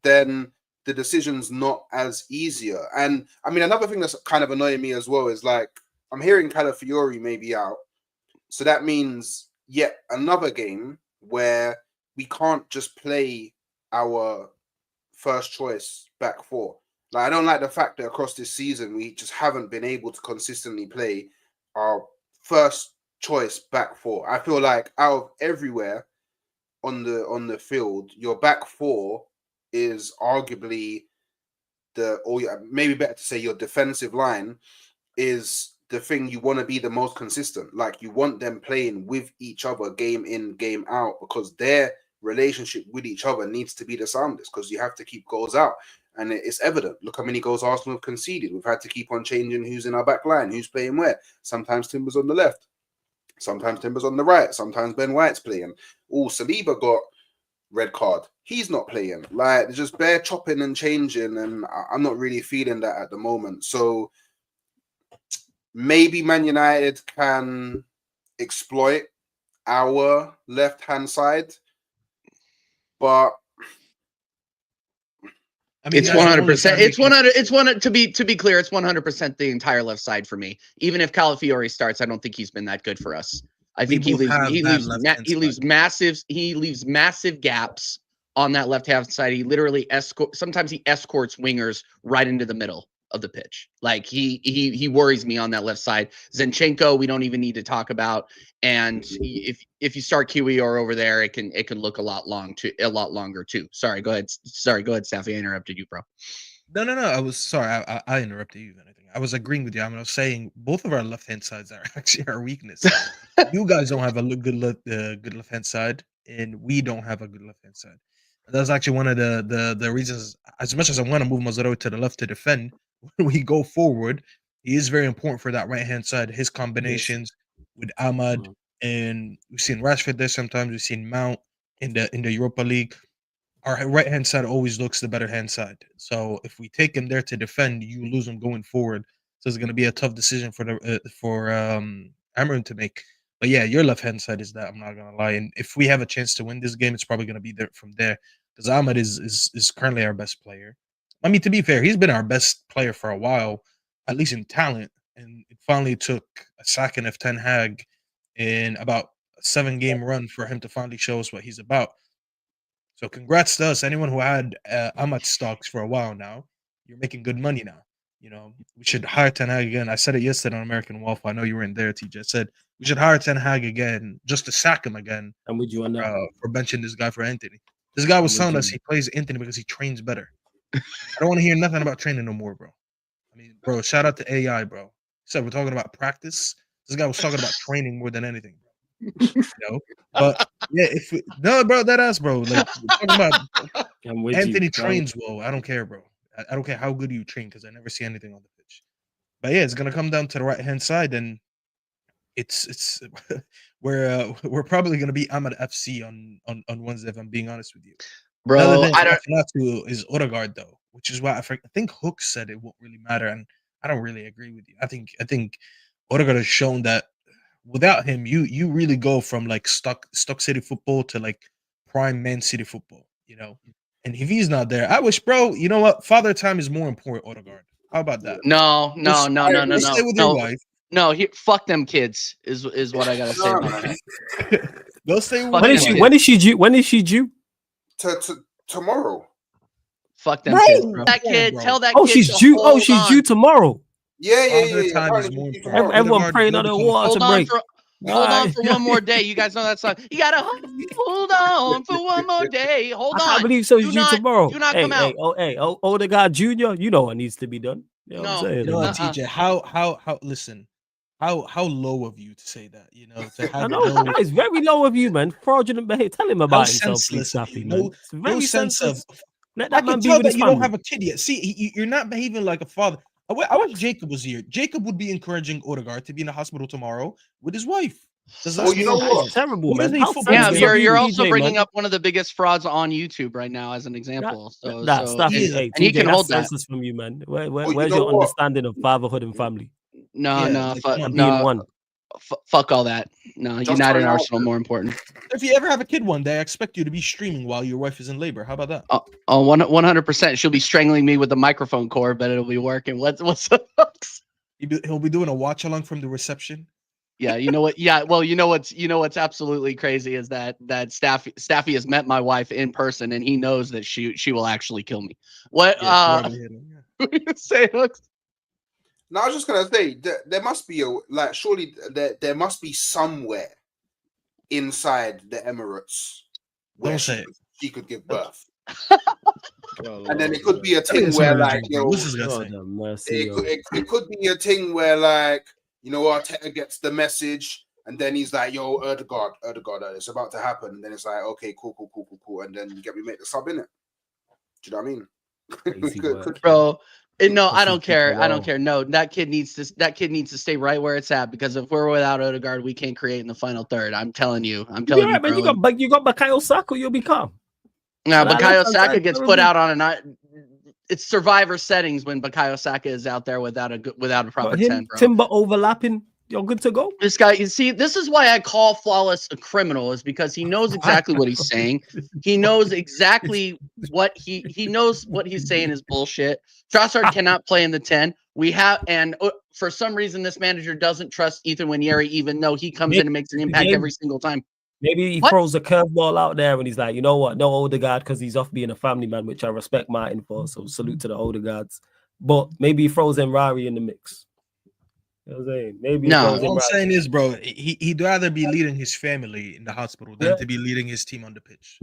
then the decision's not as easier. And I mean, another thing that's kind of annoying me as well is like I'm hearing Calafiori may be out, so that means yet another game where we can't just play our first choice back 4. Like, I don't like the fact that across this season we just haven't been able to consistently play our first choice back 4. I feel like out of everywhere on the field, your back 4 is arguably maybe better to say your defensive line is the thing you want to be the most consistent. Like, you want them playing with each other game in, game out, because their relationship with each other needs to be the soundest, because you have to keep goals out. And it's evident. Look how many goals Arsenal have conceded. We've had to keep on changing who's in our back line, who's playing where. Sometimes Timber's on the left. Sometimes Timber's on the right. Sometimes Ben White's playing. Oh, Saliba got red card. He's not playing. Like, there's just bare chopping and changing, and I'm not really feeling that at the moment. So maybe Man United can exploit our left-hand side, but I mean, it's 100%. It's 100. It's 100. To be clear, it's 100% the entire left side for me. Even if Calafiori starts, I don't think he's been that good for us. I think he leaves massive gaps on that left-hand side. He literally sometimes he escorts wingers right into the middle of the pitch. Like, he worries me on that left side. Zinchenko, we don't even need to talk about. And if you start QER over there, it can look a lot longer too. Sorry, go ahead, Staffy. I interrupted you, bro. No. I was sorry. I interrupted you. Anything? I was agreeing with you. I was saying both of our left-hand sides are actually our weakness. You guys don't have a good left-hand side, and we don't have a good left-hand side. That's actually one of the reasons. As much as I want to move Mazraoui to the left to defend, when we go forward, he is very important for that right-hand side. His combinations with Ahmad, and we've seen Rashford there sometimes. We've seen Mount in the Europa League. Our right-hand side always looks the better hand side. So if we take him there to defend, you lose him going forward. So it's going to be a tough decision for Amarin to make. But yeah, your left-hand side is that. I'm not going to lie. And if we have a chance to win this game, it's probably going to be there from there, because Ahmad is currently our best player. I mean, to be fair, he's been our best player for a while, at least in talent. And it finally took a second of Ten Hag in about a 7-game run for him to finally show us what he's about. So congrats to us. Anyone who had Ahmad stocks for a while now, you're making good money now. You know, we should hire Ten Hag again. I said it yesterday on American Waffle. I know you were in there, TJ. I said we should hire Ten Hag again, just to sack him again. And would you on that? For benching this guy for Anthony? This guy was telling us he plays Anthony because he trains better. I don't want to hear nothing about training no more, bro. I mean, bro, shout out to AI, bro. He said we're talking about practice. This guy was talking about training more than anything, bro. You know? But yeah, bro, that ass, bro. Like, we're talking about Anthony trains well. I don't care, bro. I don't care how good you train, because I never see anything on the pitch. But yeah, it's gonna come down to the right hand side, and it's we're probably gonna be Ahmed FC on Wednesday, if I'm being honest with you. The other Bro, thing I don't. Fanato is Odegaard though, which is why I think Hook said it won't really matter, and I don't really agree with you. I think Odegaard has shown that without him, you really go from like Stock City football to like prime Man City football, you know. And if he's not there, I wish, bro. You know what? Father time is more important. Odegaard. How about that? No. Go stay with your wife. No, fuck them kids is what I gotta say No, about man. that. Go stay with Fuck When your is she? them wife. When is she due? When is she due? Tomorrow. Fuck them Bro, kids, bro. That come on, kid, bro. tell that Oh, kid she's to due. Oh, hold she's on. due tomorrow. Yeah. Father time is Apparently more she's due important. tomorrow. Everyone Odegaard praying will on her become- water Hold to on break. for one more day. You guys know that song. You gotta hold on for one more day. Hold I can't on. believe so Do she's due not- tomorrow. do not hey, come out. Odegaard Junior. You know what needs to be done. You know what I'm No. saying? You know what, Uh-uh. TJ? How listen? How low of you to say that? You know, to I have know no that is very low of you, man. Fraudulent behavior. Tell him how about himself, please, senseless of you. Staffy, man. It's No very sense of. senseless. Let I that man can be tell with that his you don't family. have a kid yet. See, you're not behaving like a father. I wish Jacob was here. Jacob would be encouraging Odegaard to be in the hospital tomorrow with his wife. Does Well, you know That what? is terrible, What man. is he How football Yeah, senseless game? of you, you're also TJ, bringing man. up one of the biggest frauds on YouTube right now as an example. That stuff He is, is- hey, and he TJ, can that's hold that. senseless from you, man. you Where's know your what? understanding of fatherhood and family No, Yeah, no, like, fuck, come on. and being no, one? fuck all that. No, Just United trying and out Arsenal there. more important. If you ever have a kid one day, I expect you to be streaming while your wife is in labor. How about that? Oh, 100%. She'll be strangling me with the microphone cord, but it'll be working. What's the hooks? He'll be doing a watch along from the reception. Yeah, you know what? Yeah, well, you know what's absolutely crazy is that Staffy has met my wife in person, and he knows that she will actually kill me. What? Yeah, probably hit him, yeah. Say hooks. No, I was just gonna say there must be surely there must be somewhere inside the Emirates where Don't say it. she could give birth, Oh, and then Lord, it could be a Tell me thing this where already, like drink, bro. What's this guy Lord saying? have mercy, yo. it could be a thing where like Arteta gets the message and then he's like, yo, Erdegaard, it's about to happen, and then it's like, okay, cool, and then we make the sub in it. Do you know what I mean? Crazy work. Bro. No, I Pussy don't care. people I don't are- care. No, that kid needs to stay right where it's at, because if we're without Odegaard, we can't create in the final third. I'm telling you. You'll be all right, man. bro. You got Bakayo Saka, you'll be calm. Nah, That Bukayo left-hand Saka side, gets that put would be- out on it's survivor settings when Bukayo Saka is out there without a proper Got him, 10, bro. Timber overlapping. You're good to go. This guy, you see, this is why I call Flawless a criminal, is because he knows exactly what he's saying. He knows exactly what he knows what he's saying is bullshit. Trossard cannot play in the 10. For some reason, this manager doesn't trust Ethan Winieri, even though he comes in and makes an impact every single time. Maybe he What? throws a curveball out there and he's like, you know what? No Odegaard because he's off being a family man, which I respect Martin for. So salute to the Odegaards. But maybe he throws Rari in the mix. You know what I'm saying? Maybe No. he All throws I'm Rari. saying is, bro, he'd rather be leading his family in the hospital than to be leading his team on the pitch.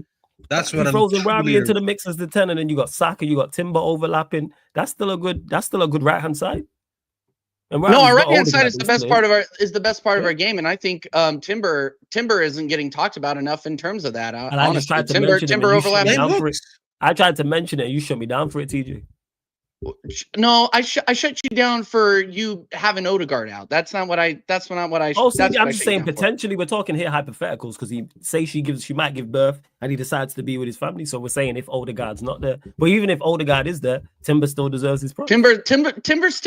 That's He what I'm throws truly Rari into the mix as the 10, and then you got Saka, you got Timber overlapping. That's still a good right hand side. And No, Rari's our got right hand side Odegaard, is the he's best still part in. of our game, and I think Timber isn't getting talked about enough in terms of that. And I just Honestly, tried to mention it, Timber and you shut me overlapping. down for it. I tried to mention it, and you shut me down for it, TJ. No, I shut you down for you having Odegaard out. That's not what I. Oh, see, that's what I'm I just shut you saying down for. potentially we're talking here hypotheticals because she might give birth and he decides to be with his family. So we're saying if Odegaard's not there, but even if Odegaard is there, Timber still deserves his prize. Timber's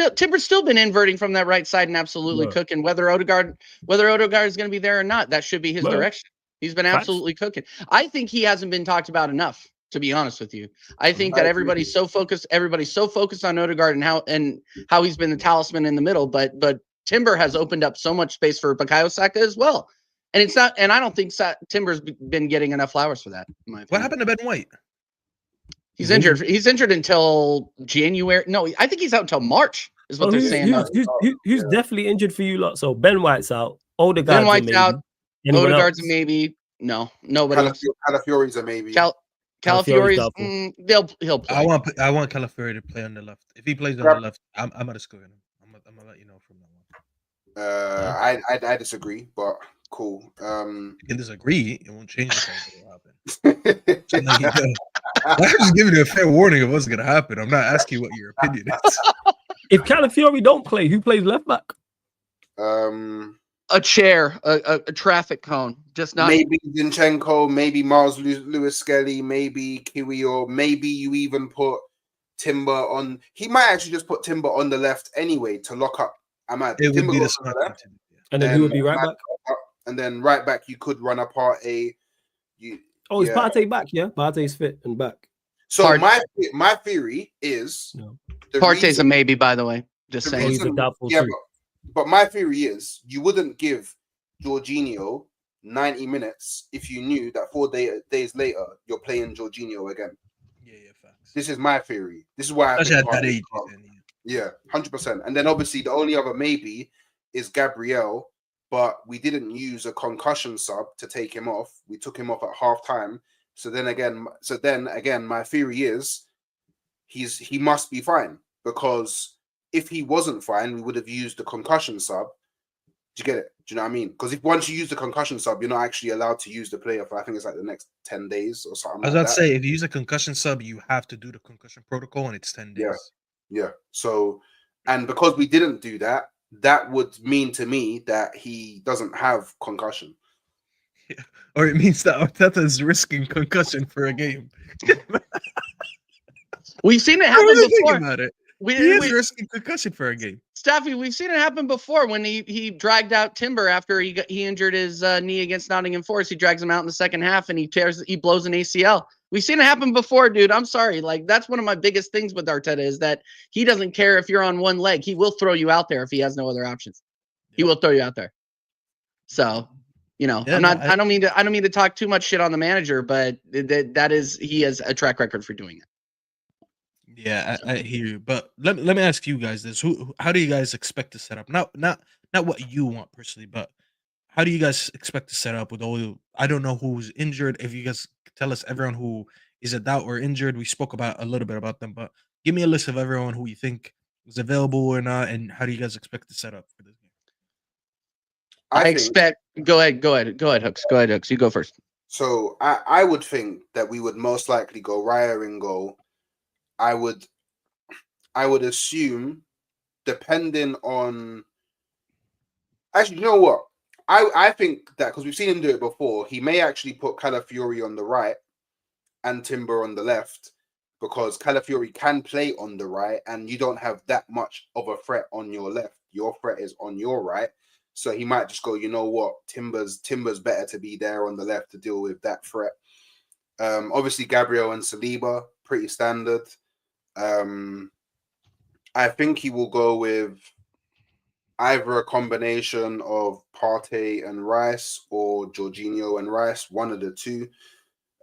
still been inverting from that right side and absolutely cooking. Whether Odegaard is going to be there or not, that should be his direction. He's been absolutely cooking. I think he hasn't been talked about enough, to be honest with you. I think that everybody's so focused on Odegaard and how he's been the talisman in the middle, but Timber has opened up so much space for Bukayo Saka as well. And it's not, and I don't think Timber's been getting enough flowers for that. In my opinion. What happened to Ben White? He's injured. He's injured until January. No, I think he's out until March, is what they're saying. Who's definitely injured for you lot? So Ben White's out. Odegaard's Ben White's maybe. out. Anyone Odegaard's else? a maybe. No, nobody. Calafiori's a maybe. Calafiori's he'll play. I want Calafiori to play on the left. If he plays on the left, I'm gonna score him. I'm gonna let you know from that one. I disagree, but cool. You can disagree, it won't change the fact that it'll happen. I'm just giving you a fair warning of what's gonna happen. I'm not asking what your opinion is. If Calafiori don't play, who plays left back? A chair, a traffic cone, just not. Maybe Zinchenko, maybe Miles Lewis Skelly, maybe Kiwi, or maybe you even put Timber on. He might actually just put Timber on the left anyway to lock up Ahmad. It would Timber be the goes on smart the thing left, to do. Yeah. And then who would be right back? and then right back you could run apart a. You, Oh, is yeah. Partey back? Yeah, Partey's fit and back. So my theory is Partey's a maybe, by the way. Just the saying. he's a doubtful yeah, too. but my theory is you wouldn't give Jorginho 90 minutes if you knew that 4 days later you're playing Jorginho again. Yeah, facts. This is my theory. This is why I Especially think at that age. yeah, 100%. And then obviously the only other maybe is Gabriel, but we didn't use a concussion sub to take him off. We took him off at halftime. So then again, my theory is he must be fine, because if he wasn't fine, we would have used the concussion sub. Do you get it? Do you know what I mean? Because if once you use the concussion sub, you're not actually allowed to use the player for, I think it's like the next 10 days or something. I was about to say, if you use a concussion sub, you have to do the concussion protocol, and it's 10 days. Yeah. So, and because we didn't do that, that would mean to me that he doesn't have concussion. Yeah. Or it means that Arteta is risking concussion for a game. We've seen it happen before. About it. He is risking concussion for a game. Staffy, we've seen it happen before when he dragged out Timber after he injured his knee against Nottingham Forest. He drags him out in the second half and he blows an ACL. We've seen it happen before, dude. I'm sorry. Like, that's one of my biggest things with Arteta is that he doesn't care if you're on one leg. He will throw you out there if he has no other options. He will throw you out there. So, you know, I don't mean to talk too much shit on the manager, but he has a track record for doing it. Yeah, I hear you, but let me ask you guys this: how do you guys expect to set up? Not what you want personally, but how do you guys expect to set up with all? I don't know who's injured. If you guys tell us everyone who is a doubt or injured, we spoke about a little bit about them, but give me a list of everyone who you think is available or not, and how do you guys expect to set up for this game? I expect. Go ahead, Hooks. Go ahead, Hooks. You go first. So I would think that we would most likely go Raya in goal. I would assume, depending on. Actually, you know what? I think that because we've seen him do it before, he may actually put Calafiori on the right and Timber on the left, because Calafiori can play on the right, and you don't have that much of a threat on your left. Your threat is on your right, so he might just go. You know what? Timber's better to be there on the left to deal with that threat. Obviously, Gabriel and Saliba, pretty standard. I think he will go with either a combination of Partey and Rice or Jorginho and Rice, one of the two.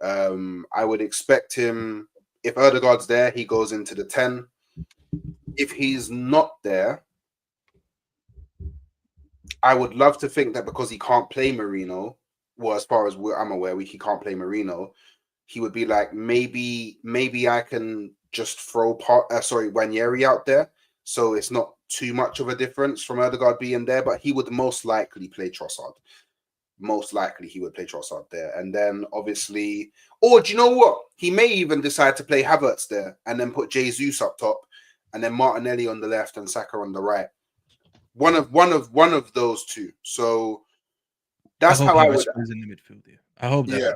I would expect him, if Ødegaard's there, he goes into the 10. If he's not there, I would love to think that because he can't play Merino, well, as far as I'm aware, he can't play Merino, he would be like, maybe I can just throw Wanyeri out there, so it's not too much of a difference from Ødegaard being there, but he would most likely play Trossard. Most likely he would play Trossard there. And then obviously, or do you know what? He may even decide to play Havertz there and then put Jesus up top and then Martinelli on the left and Saka on the right. One of those two. So that's how I would plays in the midfield. Yeah. I hope that. Yeah.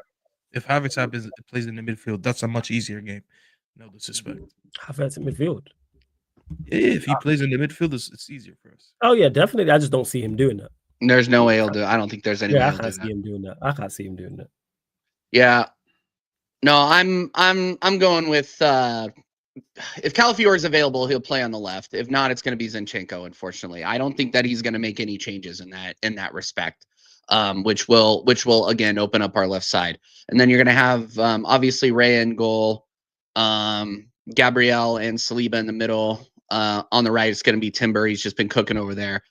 If Havertz plays in the midfield, that's a much easier game. No disrespect. Havertz in midfield. Yeah, if he plays in the midfield, it's easier for us. Oh yeah, definitely. I just don't see him doing that. There's no way he'll do it. I don't think there's any way I he'll can't do see him doing that. I can't see him doing that. Yeah. No, I'm going with if Calafiori is available, he'll play on the left. If not, it's going to be Zinchenko, unfortunately. I don't think that he's going to make any changes in that respect. Which will again open up our left side. And then you're going to have obviously Ray in goal, Gabriel and Saliba in the middle. On the right, it's going to be Timber. He's just been cooking over there.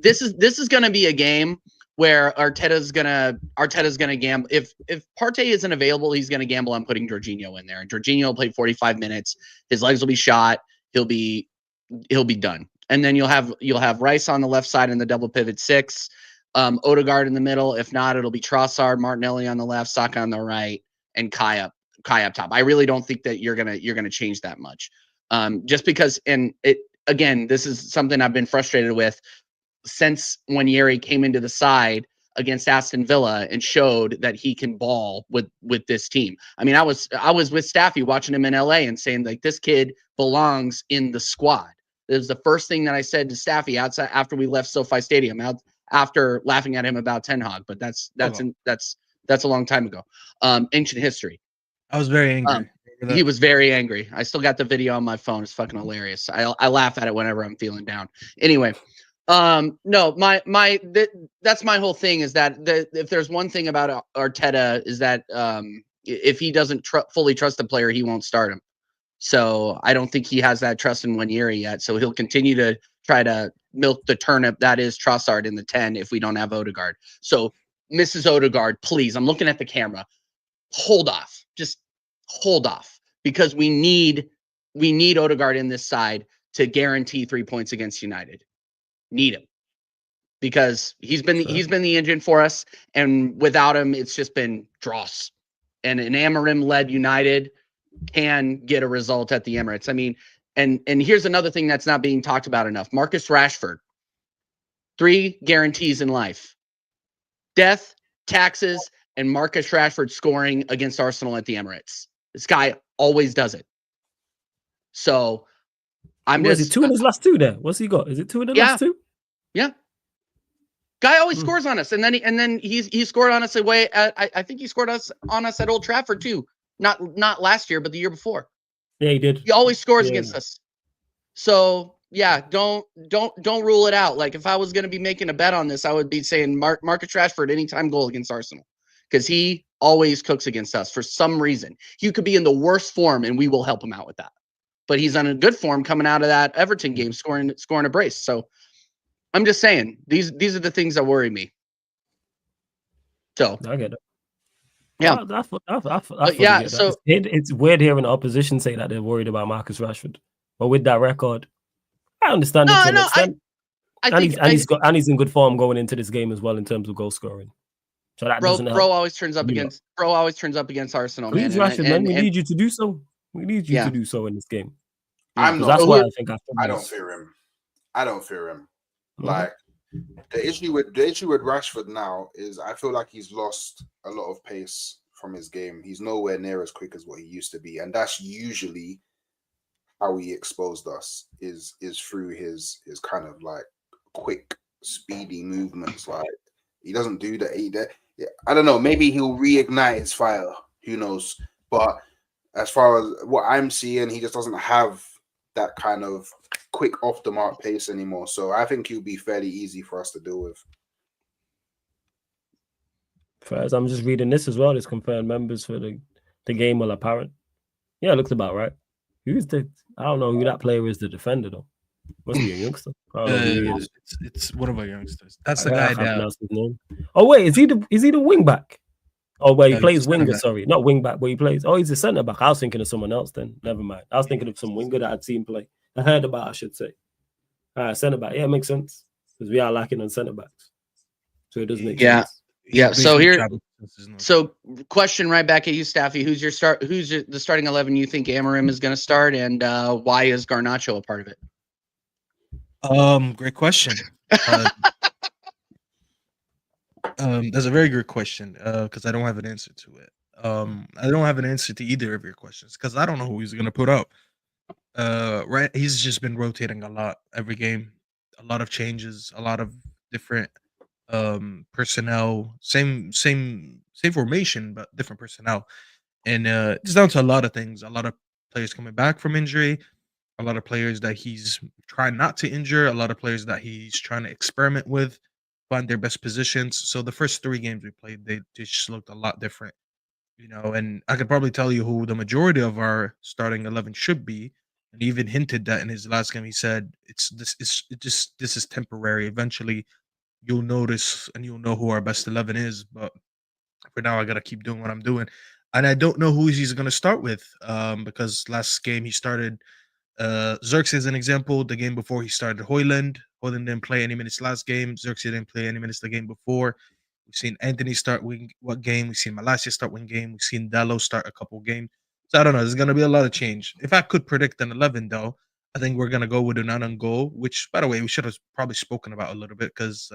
This is going to be a game where Arteta's gonna gamble. If Partey isn't available, he's going to gamble on putting Jorginho in there. And Jorginho will play 45 minutes. His legs will be shot. He'll be done. And then you'll have Rice on the left side in the double pivot 6. Ødegaard in the middle. If not, it'll be Trossard, Martinelli on the left, Saka on the right, and Kai up top. I really don't think that you're gonna change that much. Just because, and it again, this is something I've been frustrated with. since Wanyeri came into the side against Aston Villa and showed that he can ball with this team. I mean, I was with Staffy watching him in LA and saying like this kid belongs in the squad. It was the first thing that I said to Staffy outside after we left SoFi Stadium, after laughing at him about Ten Hag, but that's a long time ago. Ancient history. I was very angry. He was very angry. I still got the video on my phone. It's fucking hilarious. I laugh at it whenever I'm feeling down. Anyway, no, that's my whole thing is that if there's one thing about Arteta is that if he doesn't fully trust the player, he won't start him. So I don't think he has that trust in Wanyeri yet. So he'll continue to try to milk the turnip that is Trossard in the 10 if we don't have Odegaard. So Mrs. Odegaard, please, I'm looking at the camera. Hold off. Just hold off because we need Odegaard in this side to guarantee 3 points against United. Need him because he's been the engine for us, and without him, it's just been dross. And an Amorim-led United can get a result at the Emirates. I mean, and here's another thing that's not being talked about enough. Marcus Rashford, 3 guarantees in life: death, taxes, and Marcus Rashford scoring against Arsenal at the Emirates. This guy always does it. So is it 2 in his last 2 there? What's he got? Is it 2 in the last 2? Yeah. Guy always scores on us, and then he scored on us away. I think he scored on us at Old Trafford too. Not last year, but the year before. Yeah, he did. He always scores against us. So yeah, don't rule it out. Like if I was going to be making a bet on this, I would be saying Marcus Rashford anytime goal against Arsenal because he always cooks against us for some reason. He could be in the worst form, and we will help him out with that. But he's on a good form coming out of that Everton game, scoring a brace. So I'm just saying these are the things that worry me. So I get it. Yeah, yeah. So it's weird hearing the opposition say that they're worried about Marcus Rashford, but with that record, I understand it to an extent. And he's in good form going into this game as well in terms of goal scoring. So that doesn't help. Bro always turns up against Arsenal. Please, man. Rashford, man, we need you to do so. We need you to do so in this game. I'm not. That's why I think I don't fear him. Like the issue with Rashford now is I feel like he's lost a lot of pace from his game. He's nowhere near as quick as what he used to be, and that's usually how he exposed us is through his kind of like quick, speedy movements. Like he doesn't do that. I don't know. Maybe he'll reignite his fire. Who knows? But as far as what I'm seeing, he just doesn't have that kind of quick off the mark pace anymore. So I think he'll be fairly easy for us to deal with. First, I'm just reading this as well. There's confirmed members for the game will apparent. Yeah, it looks about right. I don't know who that player is, the defender though. Must be a youngster. It's one of our youngsters. That's the guy that. Oh wait, is he the wing back? Oh, where he plays winger, sorry. Not wing back, but he plays. Oh, he's a centre back. I was thinking of someone else then. Never mind. I was thinking of some winger that I'd seen play. I heard about, I should say. All right, centre back. Yeah, it makes sense. Because we are lacking on centre backs. So it does make sense. Yeah. So question right back at you, Staffy. Who's the starting 11 you think Amorim is going to start, and why is Garnacho a part of it? Great question. That's a very good question because I don't have an answer to it. I don't have an answer to either of your questions because I don't know who he's going to put up. Right, he's just been rotating a lot every game, a lot of changes, a lot of different personnel, same formation but different personnel, and it's down to a lot of things. A lot of players coming back from injury, a lot of players that he's trying not to injure, a lot of players that he's trying to experiment with, find their best positions. So the first 3 games we played, they just looked a lot different, and I could probably tell you who the majority of our starting 11 should be, and he even hinted that in his last game. He said this is temporary. Eventually you'll notice and you'll know who our best 11 is, but for now I gotta keep doing what I'm doing. And I don't know who he's gonna start with, because last game he started Xerxes as an example. The game before he started Hoyland didn't play any minutes last game. Xerxes didn't play any minutes the game before. We've seen Anthony start what game. We've seen Malacia start one game. We've seen Dallo start a couple games. So I don't know. There's going to be a lot of change. If I could predict an 11, though, I think we're gonna go with Onana goal, which, by the way, we should have probably spoken about a little bit because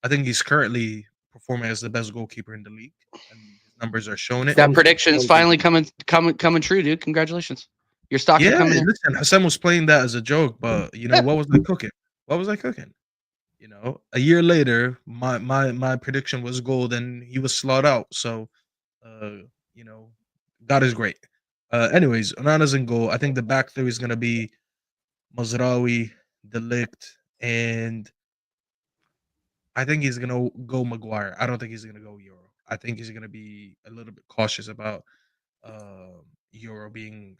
I think he's currently performing as the best goalkeeper in the league, and his numbers are showing it. That prediction is finally coming true, dude. Congratulations. Your stocks are Yeah, coming in. listen, Hassan was playing that as a joke, but what was I cooking? What was I cooking? A year later, my prediction was gold, and he was slot out. So, uh, you know, God is great. Anyways, Onana's in goal. I think the back three is gonna be Mazraoui, De Ligt, and I think he's gonna go Maguire. I don't think he's gonna go Euro. I think he's gonna be a little bit cautious about Euro being.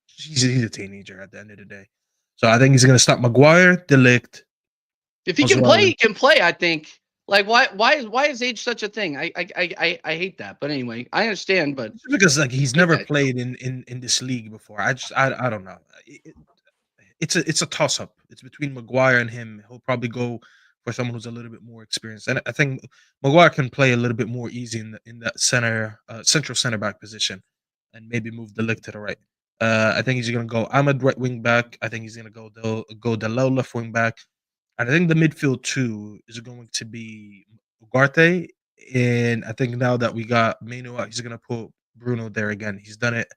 He's a teenager at the end of the day, so I think he's gonna stop Maguire, De Ligt. If he can play, he can play. I think. Like, why is age such a thing? I hate that. But anyway, I understand. But Because he's never played in this league before. I don't know. It's a toss up. It's between Maguire and him. He'll probably go for someone who's a little bit more experienced, and I think Maguire can play a little bit more easy in that central center back position, and maybe move the leg to the right. I think he's gonna go Ahmed right wing back. I think he's gonna go Dalot left wing back, and I think the midfield too is going to be Ugarte. And I think now that we got Menu out, he's gonna put Bruno there again. He's done it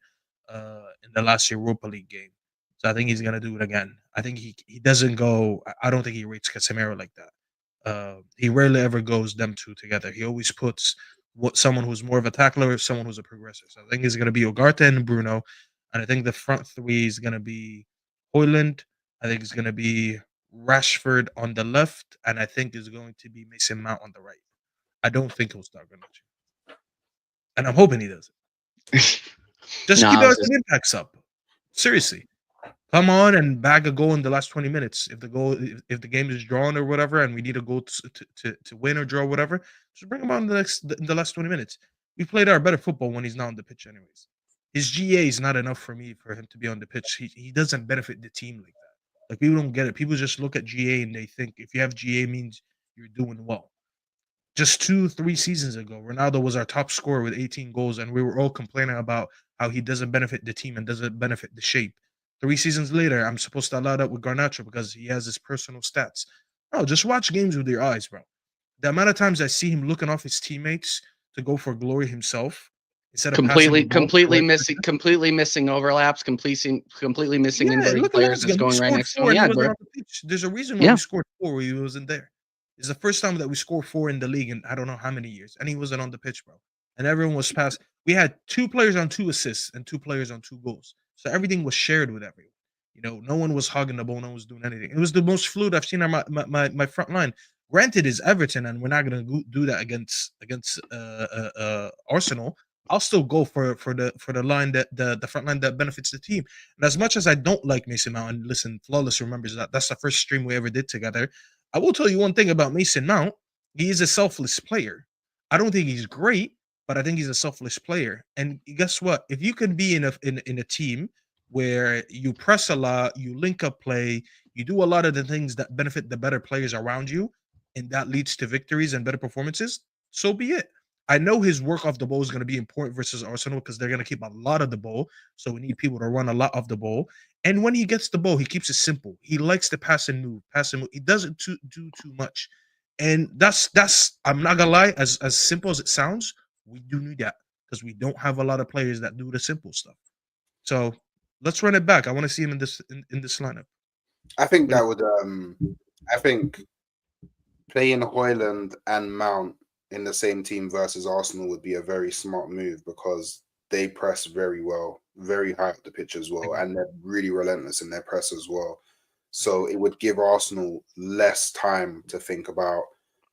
in the last Europa League game. So I think he's gonna do it again. I think he doesn't go. I don't think he rates Casemiro like that. He rarely ever goes them two together. He always puts someone who's more of a tackler, someone who's a progressor. So I think it's gonna be Ugarte and Bruno, and I think the front three is gonna be Hoyland. I think it's gonna be Rashford on the left, and I think it's going to be Mason Mount on the right. I don't think he'll start Garnacho, and I'm hoping he does it. Just keep the impacts up. Seriously. Come on and bag a goal in the last 20 minutes. If the game is drawn or whatever, and we need a goal to win or draw, whatever, just bring him on the last 20 minutes. We played our better football when he's not on the pitch, anyways. His GA is not enough for me for him to be on the pitch. He doesn't benefit the team like that. Like, people don't get it. People just look at GA and they think if you have GA means you're doing well. Just 2-3 seasons ago, Ronaldo was our top scorer with 18 goals, and we were all complaining about how he doesn't benefit the team and doesn't benefit the shape. 3 seasons later, I'm supposed to allow that with Garnacho because he has his personal stats. No, just watch games with your eyes, bro. The amount of times I see him looking off his teammates to go for glory himself instead of completely missing overlaps, completely missing inverted players that's going right next to him. Yeah, bro. There's a reason why we scored 4 where he wasn't there. It's the first time that we scored 4 in the league in I don't know how many years, and he wasn't on the pitch, bro. And everyone was past. We had 2 players on 2 assists and 2 players on 2 goals. So everything was shared with everyone. No one was hogging the ball, no one was doing anything. It was the most fluid I've seen on my front line. Granted, it's Everton, and we're not gonna do that against Arsenal. I'll still go for the line that the front line that benefits the team. And as much as I don't like Mason Mount, and listen, Flawless remembers that's the first stream we ever did together. I will tell you one thing about Mason Mount. He is a selfless player. I don't think he's great, but I think he's a selfless player. And guess what? If you can be in a team where you press a lot, you link up play, you do a lot of the things that benefit the better players around you, and that leads to victories and better performances, so be it. I know his work off the ball is going to be important versus Arsenal because they're going to keep a lot of the ball. So we need people to run a lot of the ball. And when he gets the ball, he keeps it simple. He likes to pass and move. He doesn't do too much. And that's I'm not gonna lie, as simple as it sounds, we do need that because we don't have a lot of players that do the simple stuff. So let's run it back. I want to see him in this lineup. I think that would I think playing Hoyland and Mount in the same team versus Arsenal would be a very smart move because they press very well, very high up the pitch as well, and they're really relentless in their press as well. So it would give Arsenal less time to think about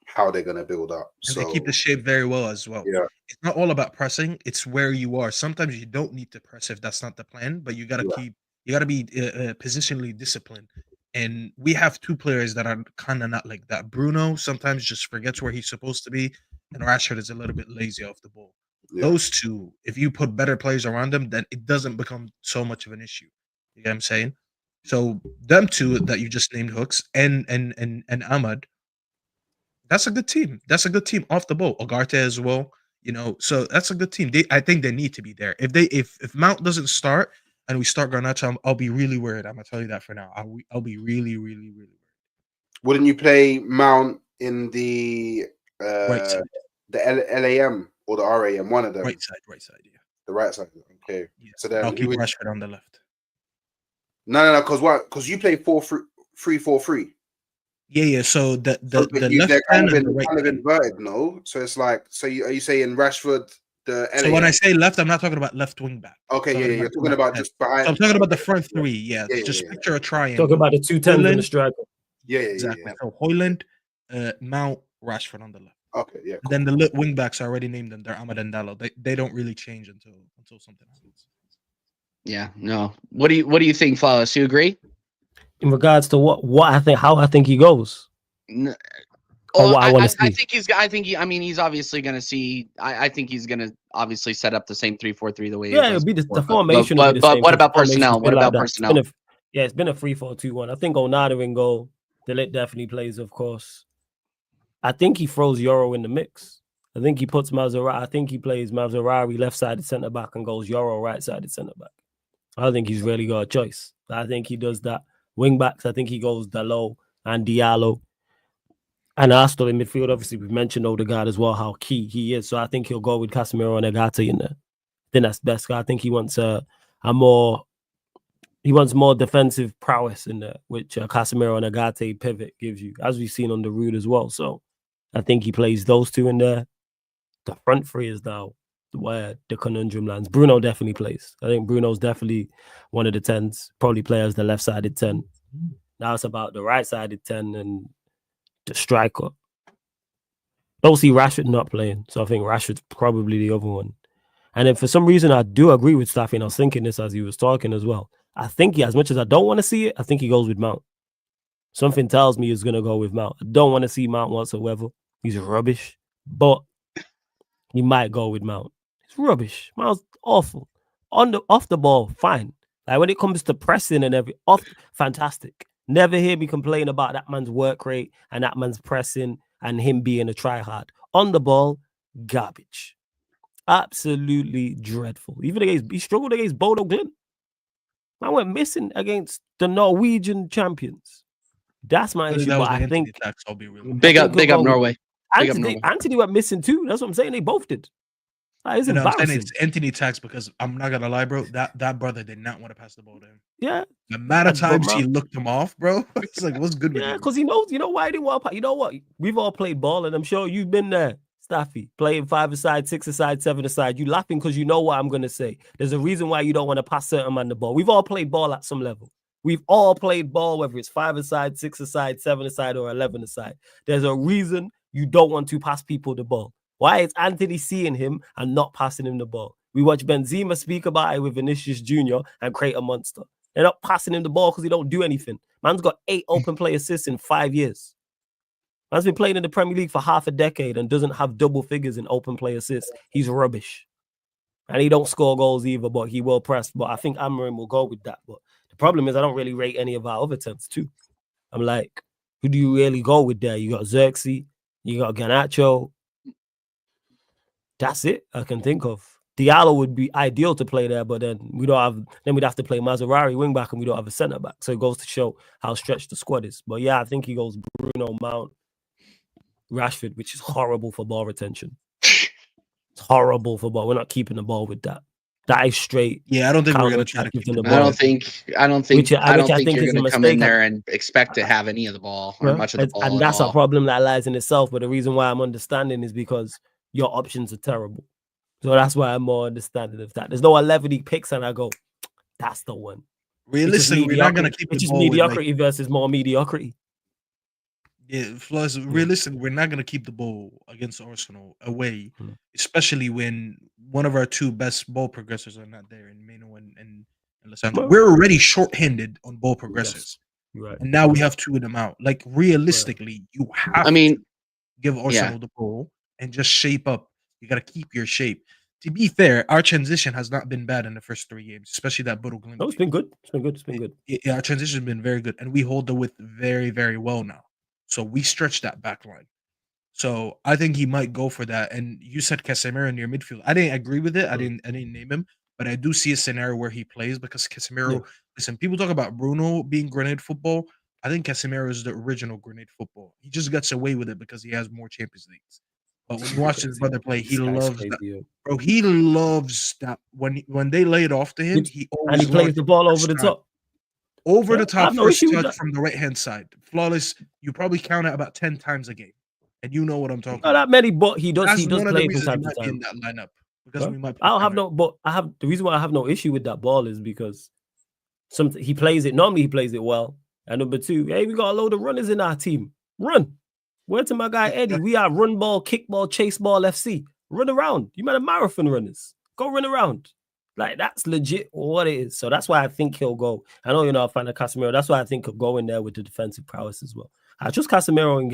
how they're going to build up. And they keep the shape very well as well. Yeah. It's not all about pressing. It's where you are. Sometimes you don't need to press if that's not the plan, but you got to be positionally disciplined. And we have 2 players that are kind of not like that. Bruno sometimes just forgets where he's supposed to be, and Rashford is a little bit lazy off the ball. Yeah. Those 2, if you put better players around them, then it doesn't become so much of an issue. You get what I'm saying? So them 2 that you just named, Hooks and Ahmad, that's a good team. That's a good team off the ball. Ugarte as well. So that's a good team. I think they need to be there. If Mount doesn't start, and we start Garnacho, I'll be really worried. I'm gonna tell you that for now. I'll be really, really, really worried. Wouldn't you play Mount in the Right side, LAM or the RAM? One of them. right side. Yeah, The right side. Okay. yeah. So And I'll then keep who would? Rashford on the left. No. Because what? Because you play 4-3-3. Yeah. So So but the you, left they're 10 and the right kind of 10. inverted, no? So it's like, so are you saying Rashford the So when I LAM? say left, I'm not talking about left wing back. Okay, I'm yeah, talking you're about talking left about 10. just behind. So I'm talking about the Okay, front three. Yeah, yeah, just yeah. picture a Talk triangle. about the 2 10s and the Hoyland, striker. Yeah. exactly. So Hoyland, Mount, Rashford on the left. Okay, yeah. And Cool. then the wing backs, I already named them. They're Ahmad and Dallo. They don't really change until something happens. Yeah, no. What do you think, Flawless? You agree? In regards to what I think, how I think he goes, N- or Oh, what I want to I see. think I mean, he's obviously going to see. I think he's going to obviously set up the same 3-4-3 the way Yeah, he it'll does be before. the formation will be the But same. what 'Cause the about formation's personnel? been What like about that. personnel? It's been a 3-4-2-1. I think Onana in goal. De Ligt definitely plays, of course. I think he throws Euro in the mix. I think he puts Maserati. I think he plays Maserati left-sided centre back and goes Euro right-sided centre back. I don't think he's really got a choice. I think he does that. Wing backs, I think he goes Dalot and Diallo. And Arsenal in midfield, obviously, we've mentioned Odegaard as well, how key he is. So I think he'll go with Casemiro and Agate in there. I think that's best. I think he wants more defensive prowess in there, which Casemiro and Agate pivot gives you, as we've seen on the route as well. So I think he plays those two in there. The front three is now where the conundrum lands. Bruno definitely plays. I think Bruno's definitely one of the 10s, probably play as the left-sided 10. Now it's about the right-sided 10 and the striker. Don't see Rashford not playing, so I think Rashford's probably the other one. And then for some reason, I do agree with Staffy, and I was thinking this as he was talking as well. I think as much as I don't want to see it, I think he goes with Mount. Something tells me he's going to go with Mount. I don't want to see Mount whatsoever. He's rubbish, but he might go with Mount. It's rubbish. Mount's awful. Off the ball, fine. Like when it comes to pressing and fantastic. Never hear me complain about that man's work rate and that man's pressing and him being a tryhard. On the ball, garbage. Absolutely dreadful. Even he struggled against Bodo Glimt. Man went missing against the Norwegian champions. That's my I think issue. that was But the I think Anthony tax. I'll be real. Big up Norway. Big up Norway. Anthony went missing too. That's what I'm saying. They both did. That is I'm saying embarrassing. it's Anthony tax because I'm not gonna lie, bro. That brother did not want to pass the ball to him. Yeah. The amount of But times he Mount- looked him off, bro. It's like, what's good with Yeah, you? because he knows. You know why he didn't want to. You know what? We've all played ball, and I'm sure you've been there, Staffy, playing 5-a-side, 6-a-side, 7-a-side. You laughing because you know what I'm gonna say. There's a reason why you don't want to pass certain man the ball. We've all played ball at some level. We've all played ball, whether it's 5-a-side, 6-a-side, 7-a-side, or 11-a-side. There's a reason you don't want to pass people the ball. Why is Anthony seeing him and not passing him the ball? We watch Benzema speak about it with Vinicius Jr. and create a monster. They're not passing him the ball because he don't do anything. Man's got 8 open play assists in 5 years. Man's been playing in the Premier League for half a decade and doesn't have double figures in open play assists. He's rubbish. And he don't score goals either, but he will press. But I think Amorim will go with that. But the problem is I don't really rate any of our other 10s too. I'm like, who do you really go with there? You got Xerxes, you got Garnacho. That's it I can think of. Diallo would be ideal to play there, but then we'd have to play Maserati wing back and we don't have a centre back. So it goes to show how stretched the squad is. But yeah, I think he goes Bruno, Mount, Rashford, which is horrible for ball retention. It's horrible for ball. We're not keeping the ball with that. That is straight. Yeah, I don't think we're gonna try to keep the ball. I don't think Which you're I going think is a to come in mistake. there and expect to have any of the ball or much of the ball. And that's a problem that lies in itself. But the reason why I'm understanding is because your options are terrible. So that's why I'm more understanding of that. There's no 11 he picks and I go, that's the one. Realistically, we're not gonna keep the It's just ball with, mediocrity versus more mediocrity. Yeah, plus realistically, we're not gonna keep the ball against Arsenal away, especially when one of our 2 best ball progressors are not there, in Meno and Lissandro. Well, We're already short-handed on ball progressors, right. and now we have 2 of them out. Like realistically, you have to give Arsenal the ball and just shape up. You gotta keep your shape. To be fair, our transition has not been bad in the first 3 games, especially that Bodo Glimt. No, it's been good. It's been good. Yeah, our transition has been very good, and we hold the width very, very well now. So we stretch that back line. So I think he might go for that. And you said Casemiro in your midfield. I didn't agree with it. I didn't name him, but I do see a scenario where he plays because Casemiro. Yeah. Listen, people talk about Bruno being grenade football. I think Casemiro is the original grenade football. He just gets away with it because he has more Champions Leagues. But when you watch his brother play, he This guy's loves that. crazy, yo. Bro, he loves that. When they lay it off to him, he And always he plays launches the ball over first the time. top. Over Yeah, the I top, have no first issue with touch that. from the right hand side. Flawless. You probably count it about 10 times a game. And you know what I'm talking Not about. that many, but he does That's one of the play from reasons time he to might be in time. that lineup. Because Huh? we might I don't have play no, but I have the reason why I have no issue with that ball is because he plays it. Normally he plays it well. And number two, hey, we got a load of runners in our team. Run. Where to my guy Eddie? We are run ball, kick ball, chase ball, FC. Run around. You man are marathon runners. Go run around. Like that's legit what it is. So that's why I think he'll go. I know you're not a fan of Casemiro. That's why I think he'll go in there with the defensive prowess as well. I trust Casemiro in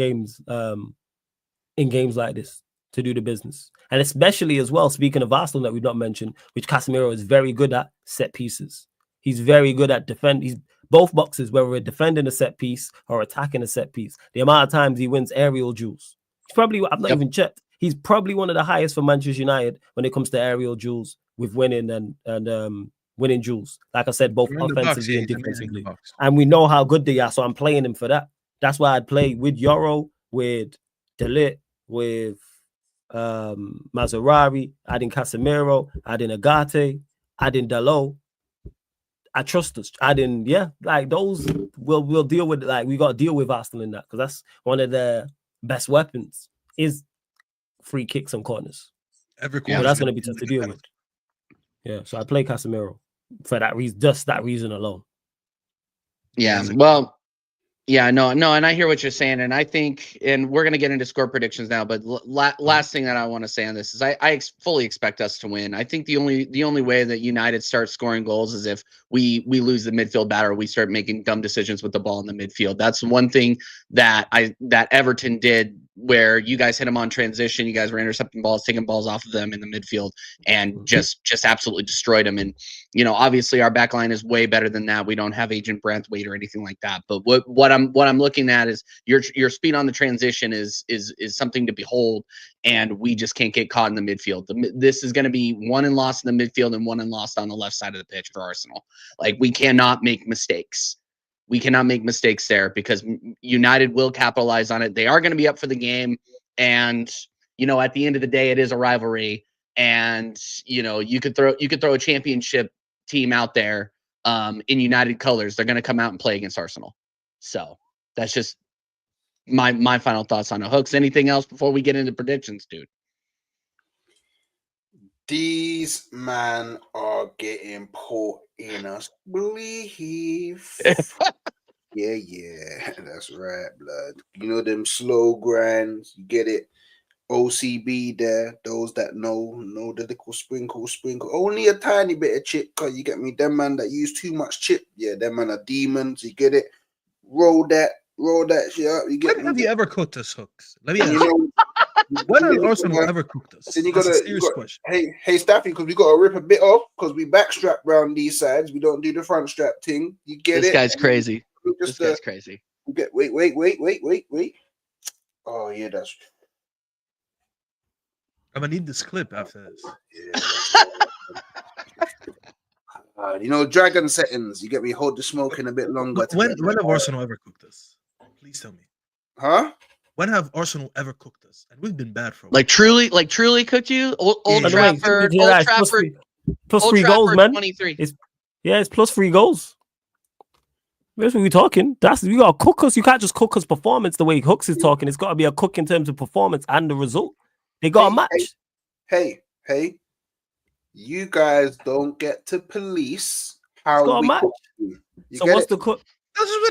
games like this to do the business. And especially as well, speaking of Arsenal that we've not mentioned, which Casemiro is very good at, set pieces. He's very good at defend. He's both boxes, whether we're defending a set piece or attacking a set piece. The amount of times he wins aerial duels. He's probably, I've not even checked. He's probably one of the highest for Manchester United when it comes to aerial duels with winning and winning duels. Like I said, both You're in the box, offensively yeah, and he's amazing in the defensively. box. And we know how good they are, so I'm playing him for that. That's why I'd play with Euro, with Delit, with Maserati, adding Casemiro, adding Agate, adding Dalot. I trust us. Adding, like those we'll deal with. Like we got to deal with Arsenal in that because that's one of their best weapons is free kicks and corners. Every So corner that's going to be tough to deal with. Yeah, so I play Casemiro for that reason, just that reason alone. Yeah, well, yeah, no, and I hear what you're saying, and I think, and we're gonna get into score predictions now, but last thing that I want to say on this is I fully expect us to win. I think the only way that United starts scoring goals is if we lose the midfield battle, we start making dumb decisions with the ball in the midfield. That's one thing that Everton did, where you guys hit them on transition, you guys were intercepting balls, taking balls off of them in the midfield, and just absolutely destroyed them. And obviously our back line is way better than that. We don't have Agent Branthwaite or anything like that. But what I'm looking at is your speed on the transition is something to behold, and we just can't get caught in the midfield. This is going to be won and lost in the midfield and won and lost on the left side of the pitch for Arsenal. Like we cannot make mistakes. We cannot make mistakes there because United will capitalize on it. They are going to be up for the game, and at the end of the day, it is a rivalry. And you could throw a championship team out there in United colors. They're going to come out and play against Arsenal. So that's just my final thoughts on it. Hooks, anything else before we get into predictions, dude? These man are getting put in a believe. Yeah, that's right, blood. You know them slow grinds, you get it. OCB there, those that know the little sprinkle. Only a tiny bit of chip, cause you get me. Them man that use too much chip, yeah, them man are demons. You get it. Roll that shit up. You get When me. have you ever cooked us, Hooks? Let me ask You know, when has Arsenal ever cooked us? then you That's gotta, a serious question. Hey, Staffy, because we gotta rip a bit off because we backstrap round these sides. We don't do the front strap thing. You get This it? guy's crazy. Just, This guy's crazy. Wait. Oh yeah, that's. I'm gonna need this clip after this. Dragon settings. You get me. Hold the smoking a bit longer. When have Arsenal ever cooked us? Please tell me. Huh? When have Arsenal ever cooked us? And we've been bad for a while. Like truly cooked you? Old By the way, Trafford. yeah, Old it's Trafford. plus Old 3 goals, Trafford man. 23. It's plus 3 goals. That's what we're talking. You gotta cook us. You can't just cook us performance the way Hooks is talking. It's gotta be a cook in terms of performance and the result. They got a match. Hey, you guys don't get to police how we match. cook you. So what's the cook?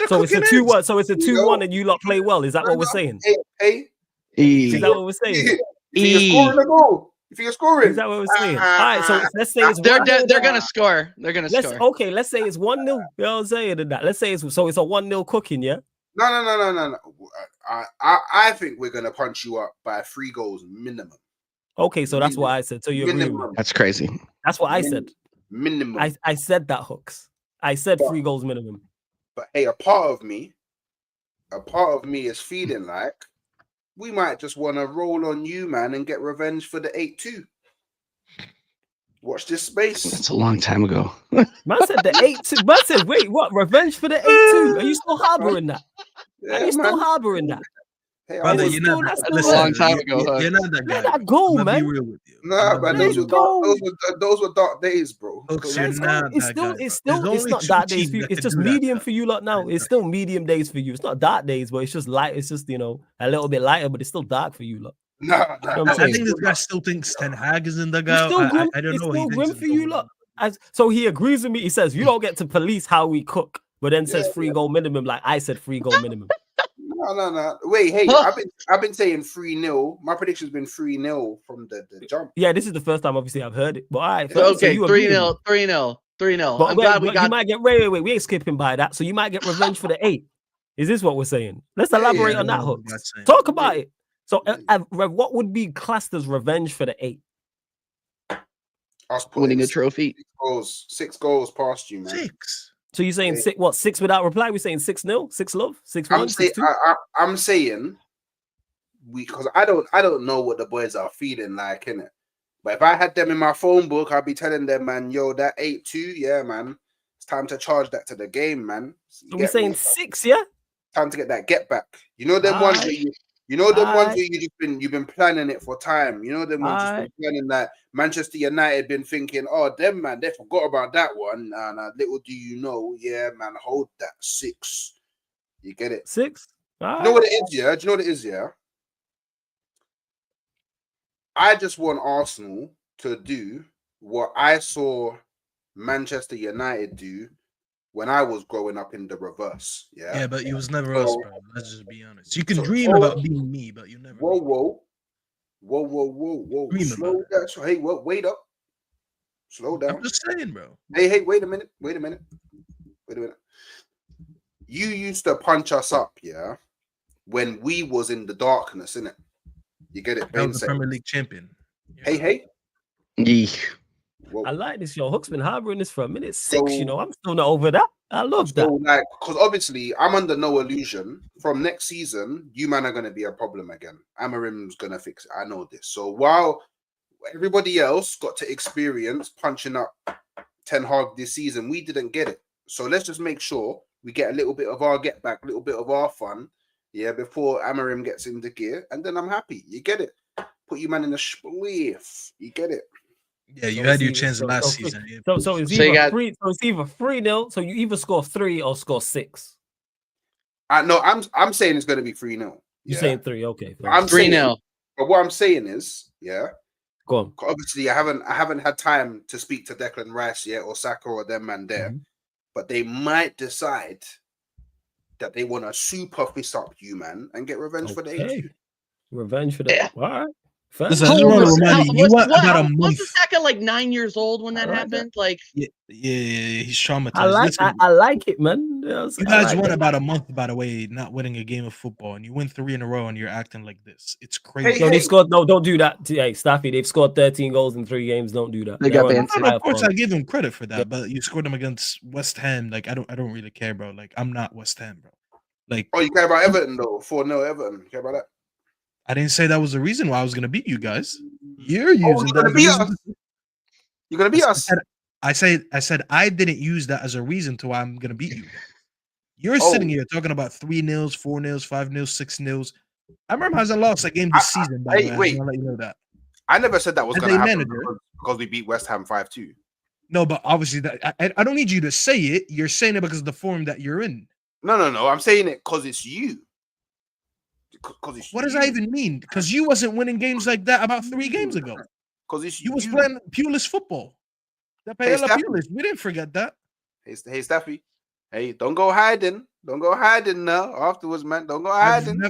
So it's a 2-1. So it's a 2-1 and you lot play well. Is that what we're saying? Hey. Is that what we're saying? If you're scoring a goal. If you're scoring. Is that what we're saying? All right, so let's say it's they're gonna score. They're gonna score. Okay, let's say it's 1-0. You know what I'm saying? And that. Let's say it's a 1-0 cooking, yeah? No. I think we're gonna punch you up by 3 goals minimum. Okay, so that's what I said. So you agree with me? That's crazy. That's what I said. Minimum. I said that, Hooks. I said 3 goals minimum. But hey, a part of me is feeling like we might just want to roll on you, man, and get revenge for the 8-2. Watch this space. That's a long time ago. Man said the 8-2. Man said, wait, what? Revenge for the 8-2? Are you still harboring that? Yeah, Are you still man. harboring that? Hey, Brother, Is it you're still- not that's that. still Listen, a long time you- ago, You're not that guy. Let that bro. go, I'm gonna be man. real with you. Nah, I'm man, gonna Let be it real with you. go. those were dark days, bro. Hooks, Those you're were- Let's go. not It's that still, guy, it's bro. still, There's it's only not two dark days teams for you. that It's can just do that medium stuff. for you lot now. It's still medium days for you. It's not dark days, but it's just light. It's just, a little bit lighter, but it's still dark for you lot. Nah, You know what I'm I saying? think this guy still thinks Ten Hag is in the It's guy. still grim. I don't It's know what he still thinks grim is for you going lot. on. So he agrees with me. He says you don't get to police how we cook, but then says Yeah, 3 goal minimum, like I said 3 goal minimum. No. Wait, hey, I've been saying 3-0. My prediction's been 3-0 from the jump. Yeah, this is the first time obviously I've heard it. But all right, So, Okay, you agree with me. 3-0, 3-0, 3-0. But I'm glad we you got. might get wait. We ain't skipping by that. So you might get revenge for the 8. Is this what we're saying? Let's Yeah, elaborate yeah, on that, no, Hooks. that's saying. Talk about Yeah. it. So what would be classed as revenge for the 8? Us Winning putting a trophy. 6 goals past you, man. 6. So you're saying Yeah. 6 without reply? We're saying 6-0, 6 love, 6-1, I'm saying, 6-2. I'm saying because I don't know what the boys are feeling like, innit? But if I had them in my phone book, I'd be telling them, man, yo, that 8-2, yeah, man. It's time to charge that to the game, man. So we're saying 6, yeah? Time to get that get back. You know them ones where you've been planning it for time. You know them ones just been planning that. Manchester United been thinking, oh, them man, they forgot about that one. And little do you know, yeah, man, hold that 6. You get it? 6. You know what it is, yeah? Do you know what it is, yeah? I just want Arsenal to do what I saw Manchester United do when I was growing up in the reverse. Yeah, but you was never us, bro. Let's just be honest. You can so- dream about being me, but you never. Whoa. Dream Slow about down. So, hey, wait up. Slow down. I'm just saying, bro. Hey, wait a minute. You used to punch us up, yeah, when we was in the darkness, innit? You get it? I was the Premier League champion. Yeah. Hey. Yeesh. Whoa. I like this, yo. Hook's been harboring this for a minute. 6, So- I'm still not over that. I love that. So, like, because obviously I'm under no illusion from next season, you man are going to be a problem again. Amarim's going to fix it. I know this. So while everybody else got to experience punching up Ten Hag this season, we didn't get it. So let's just make sure we get a little bit of our get back, a little bit of our fun, yeah, before Amarim gets into gear, and then I'm happy. You get it? Put you man in a spliff. You get it? Yeah, you So had your it's chance either- last so- season. Yeah. So it's So you either got- 3. So it's either 3-0. So you either score 3 or score 6. No, I'm saying it's going to be 3-0. You're Yeah? saying 3, okay. I'm 3-0. But what I'm saying is, yeah, Go on. obviously I haven't had time to speak to Declan Rice yet or Saka or them man there, Mm-hmm. but they might decide that they want to super fist up you, man, and get revenge for the Okay. 8. Revenge for that. Yeah. All right. Fair. Listen, How I just old want to was- remind you, you was- went what- about a how- month. Was Saka like 9 years old when that I like that. happened? Like, Yeah, he's traumatized. I like Listen, I like it, man. Yes, you I guys like won that. about a month, by the way, not winning a game of football, and you win 3 in a row, and you're acting like this. It's crazy. No, they've scored. No, don't do that. Hey, Staffy, they've scored 13 goals in 3 games. Don't do that. They They're got on banned. fire No, of course, form. I give him credit for that, Yeah. but you scored them against West Ham. Like, I don't really care, bro. Like, I'm not West Ham, bro. Like, Oh, you care about Everton though? 4-0 Everton. You care about that? I didn't say that was the reason why I was gonna beat you guys. You're using you're that gonna as a beat reason. us? You're gonna beat us? I said I didn't use that as a reason to why I'm gonna beat you. You're Oh. sitting here talking about 3-0, 4-0, 5-0, 6-0. Amarim hasn't lost a game this season, by the way. I wait. just wanna let you know that. I never said that was As gonna a happen manager. because we beat West Ham 5-2. No, but obviously that I don't need you to say it. You're saying it because of the form that you're in. No. I'm saying it because it's you. Because it's What does you. that even mean? Because you wasn't winning games like that about 3 games ago. Because it's You was playing Pulis football. That Hey, Paella Staffy. Pulis. We didn't forget that. Hey, Staffy. Hey, don't go hiding. Don't go hiding now. Afterwards, man. Don't go hiding.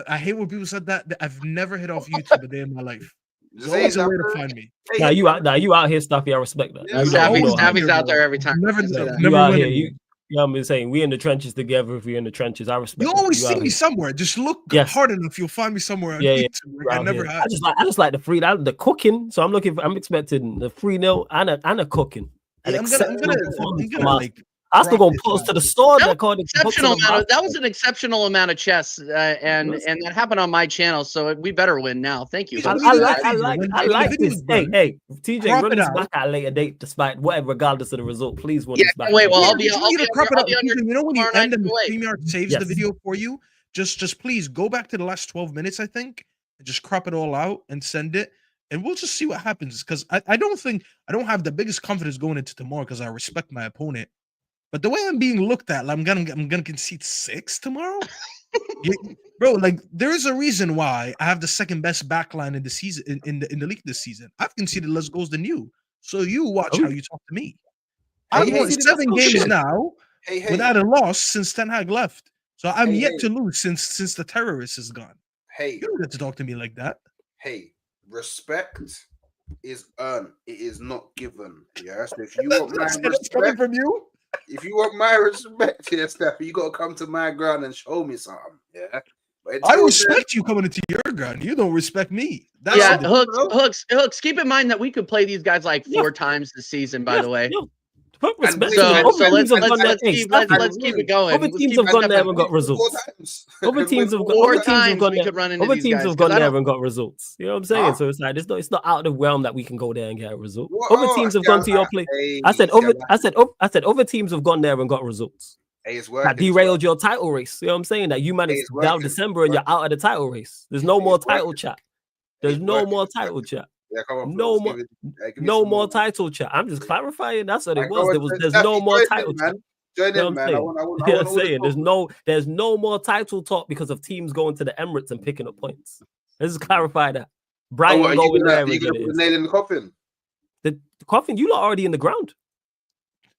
I hate when people said that. I've never hit off YouTube a day in my life. There's Just always say a way that, to find me. hey, Nah, you out here, Staffy. I respect that. Yeah, You Staffy- know, you know how- Staffy's out there every time. Never, Say that. you never out win here. a You game. know what I'm saying? We in the trenches together. If we're in the trenches, I respect. You that. always see out me here. somewhere. Just look Yes. hard enough, you'll find me somewhere on Yeah, yeah. YouTube. Like, I Out never here. have. I just like the free the cooking. So I'm expecting the 3-0 and a cooking. Yeah, I'm gonna like Arsenal Drop gonna it put us to down. the sword. That was According to Hooks exceptional and amount of, that Master. was an exceptional amount of chess, and that happened on my channel, so we better win now. Thank you. Yeah, Hooks. I do like that, TJ. When I the like video's this. Hey, done, hey, TJ, crop run it this out. back at a later date, despite whatever, regardless of the result. Please run Yeah, this back. can't wait. Well, Yeah, I'll be but you need to crop it I'll up. be on your TJ, you know when you tomorrow night end and the to wait. StreamYard saves Yes. the video for you, just please go back to the last 12 minutes, I think, and just crop it all out and send it. And we'll just see what happens. Because I don't have the biggest confidence going into tomorrow because I respect my opponent. But the way I'm being looked at, like, I'm gonna concede 6 tomorrow. Bro, like there is a reason why I have the second best backline in the season in the league this season. I've conceded less goals than you. So you watch how you talk to me. I've Hey, won hey, 7 games shit. now hey, without a loss since Ten Hag left. So I'm Hey, yet hey. to lose since the terrorist is gone. hey, You don't get to talk to me like that. hey, respect is earned. It is not given. Yeah. So if you want my That's coming respect, from you. if you want my respect, yeah, Steph, you gotta come to my ground and show me something. Yeah. But I until respect you coming into your ground. You don't respect me. That's Yeah, the Hooks. Keep in mind that we could play these guys like 4 times this season. By the way, Put respect. wait, Other so teams have let's gone there. Hey, keep Staffy, let's keep it going. other Let's teams keep have gone there definitely- and got results. Other teams have Four other teams have times gone we there. could run into Other these teams guys, have 'cause gone I there don't- and got results. You know what I'm saying? Huh? So it's like it's not out of the realm that we can go there and get a result. What? Other Oh, teams have see, gone I to your like- place. hey, I said see, I other. like- I said other teams have gone there and got results. Hey, it's That working. it's derailed working. your title race. You know what I'm saying? That you managed it's down working, December and you're working. out of the title race. There's no more It's working. title chat. There's It's no working, more it's title working. chat. Yeah, come on, No Flores, more. give me No some more more. title chat. I'm just clarifying. That's what it Like, was. go on, There's Steph, no you more join title in, chat. man. Join You know in, what I'm man. I saying? want Yeah, all I'm the saying talk. there's no more title talk because of teams going to the Emirates and picking up points. Let's just clarify that. Oh, Brighton what, are going you there gonna and get put it. the nail in the coffin? The coffin, you lot already in the ground.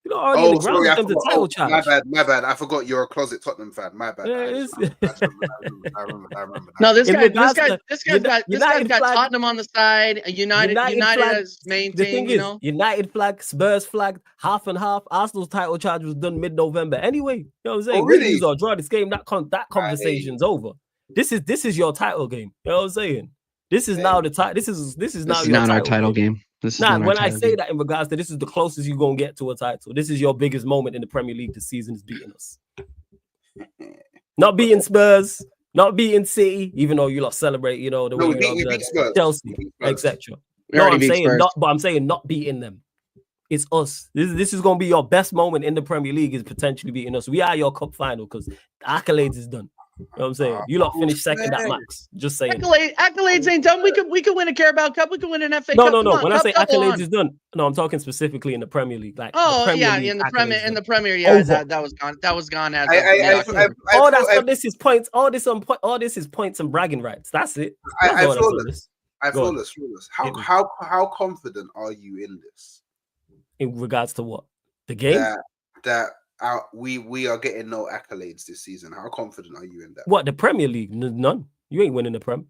You lot already in Oh, the ground sorry, in I terms of forgot. title Oh, challenge. my bad. I forgot you're a closet Tottenham fan. My bad. Yeah, I it's- remember. No, this In guy's regards to got United flag- Tottenham on the side. United flag, as main the team. thing You is, know, United flag, Spurs flag, half and half. Arsenal's title charge was done mid-November. Anyway, you know what I'm saying? Oh, really? We lose or draw this game, that conversation's over. This is your title game. You know what I'm saying? This is now the title. This is now this is your not our title game. game. This is Nah, not our when I title say game. that in regards to this is the closest you're gonna get to a title. This is your biggest moment in the Premier League this season is beating us. Not beating Spurs, not beating City, even though you lot celebrate, you know, the way No, you we beat Spurs. Chelsea, We beat Spurs. etc. We No, already I'm beat saying Spurs. not, but I'm saying not beating them. It's us. This is gonna be your best moment in the Premier League is potentially beating us. We are your cup final because accolades is done. You know what I'm saying? You lot finished second at max. Just saying. Accolades ain't done. We could win a Carabao Cup. We could win an FA No, Cup. no, Come no. on, When I cup say double accolades on. is done, no, I'm talking specifically in the Premier League. Like Oh the Premier yeah, League in the accolades Premier, done. yeah, Over. that was gone. That was gone as All this is points. All this is points and bragging rights. That's it. I That's all that's on feel this. this. Hit me. How confident are you in this? In regards to what? The game? That we are getting no accolades this season. How confident are you in that? What, the Premier League? None. You ain't winning the Prem.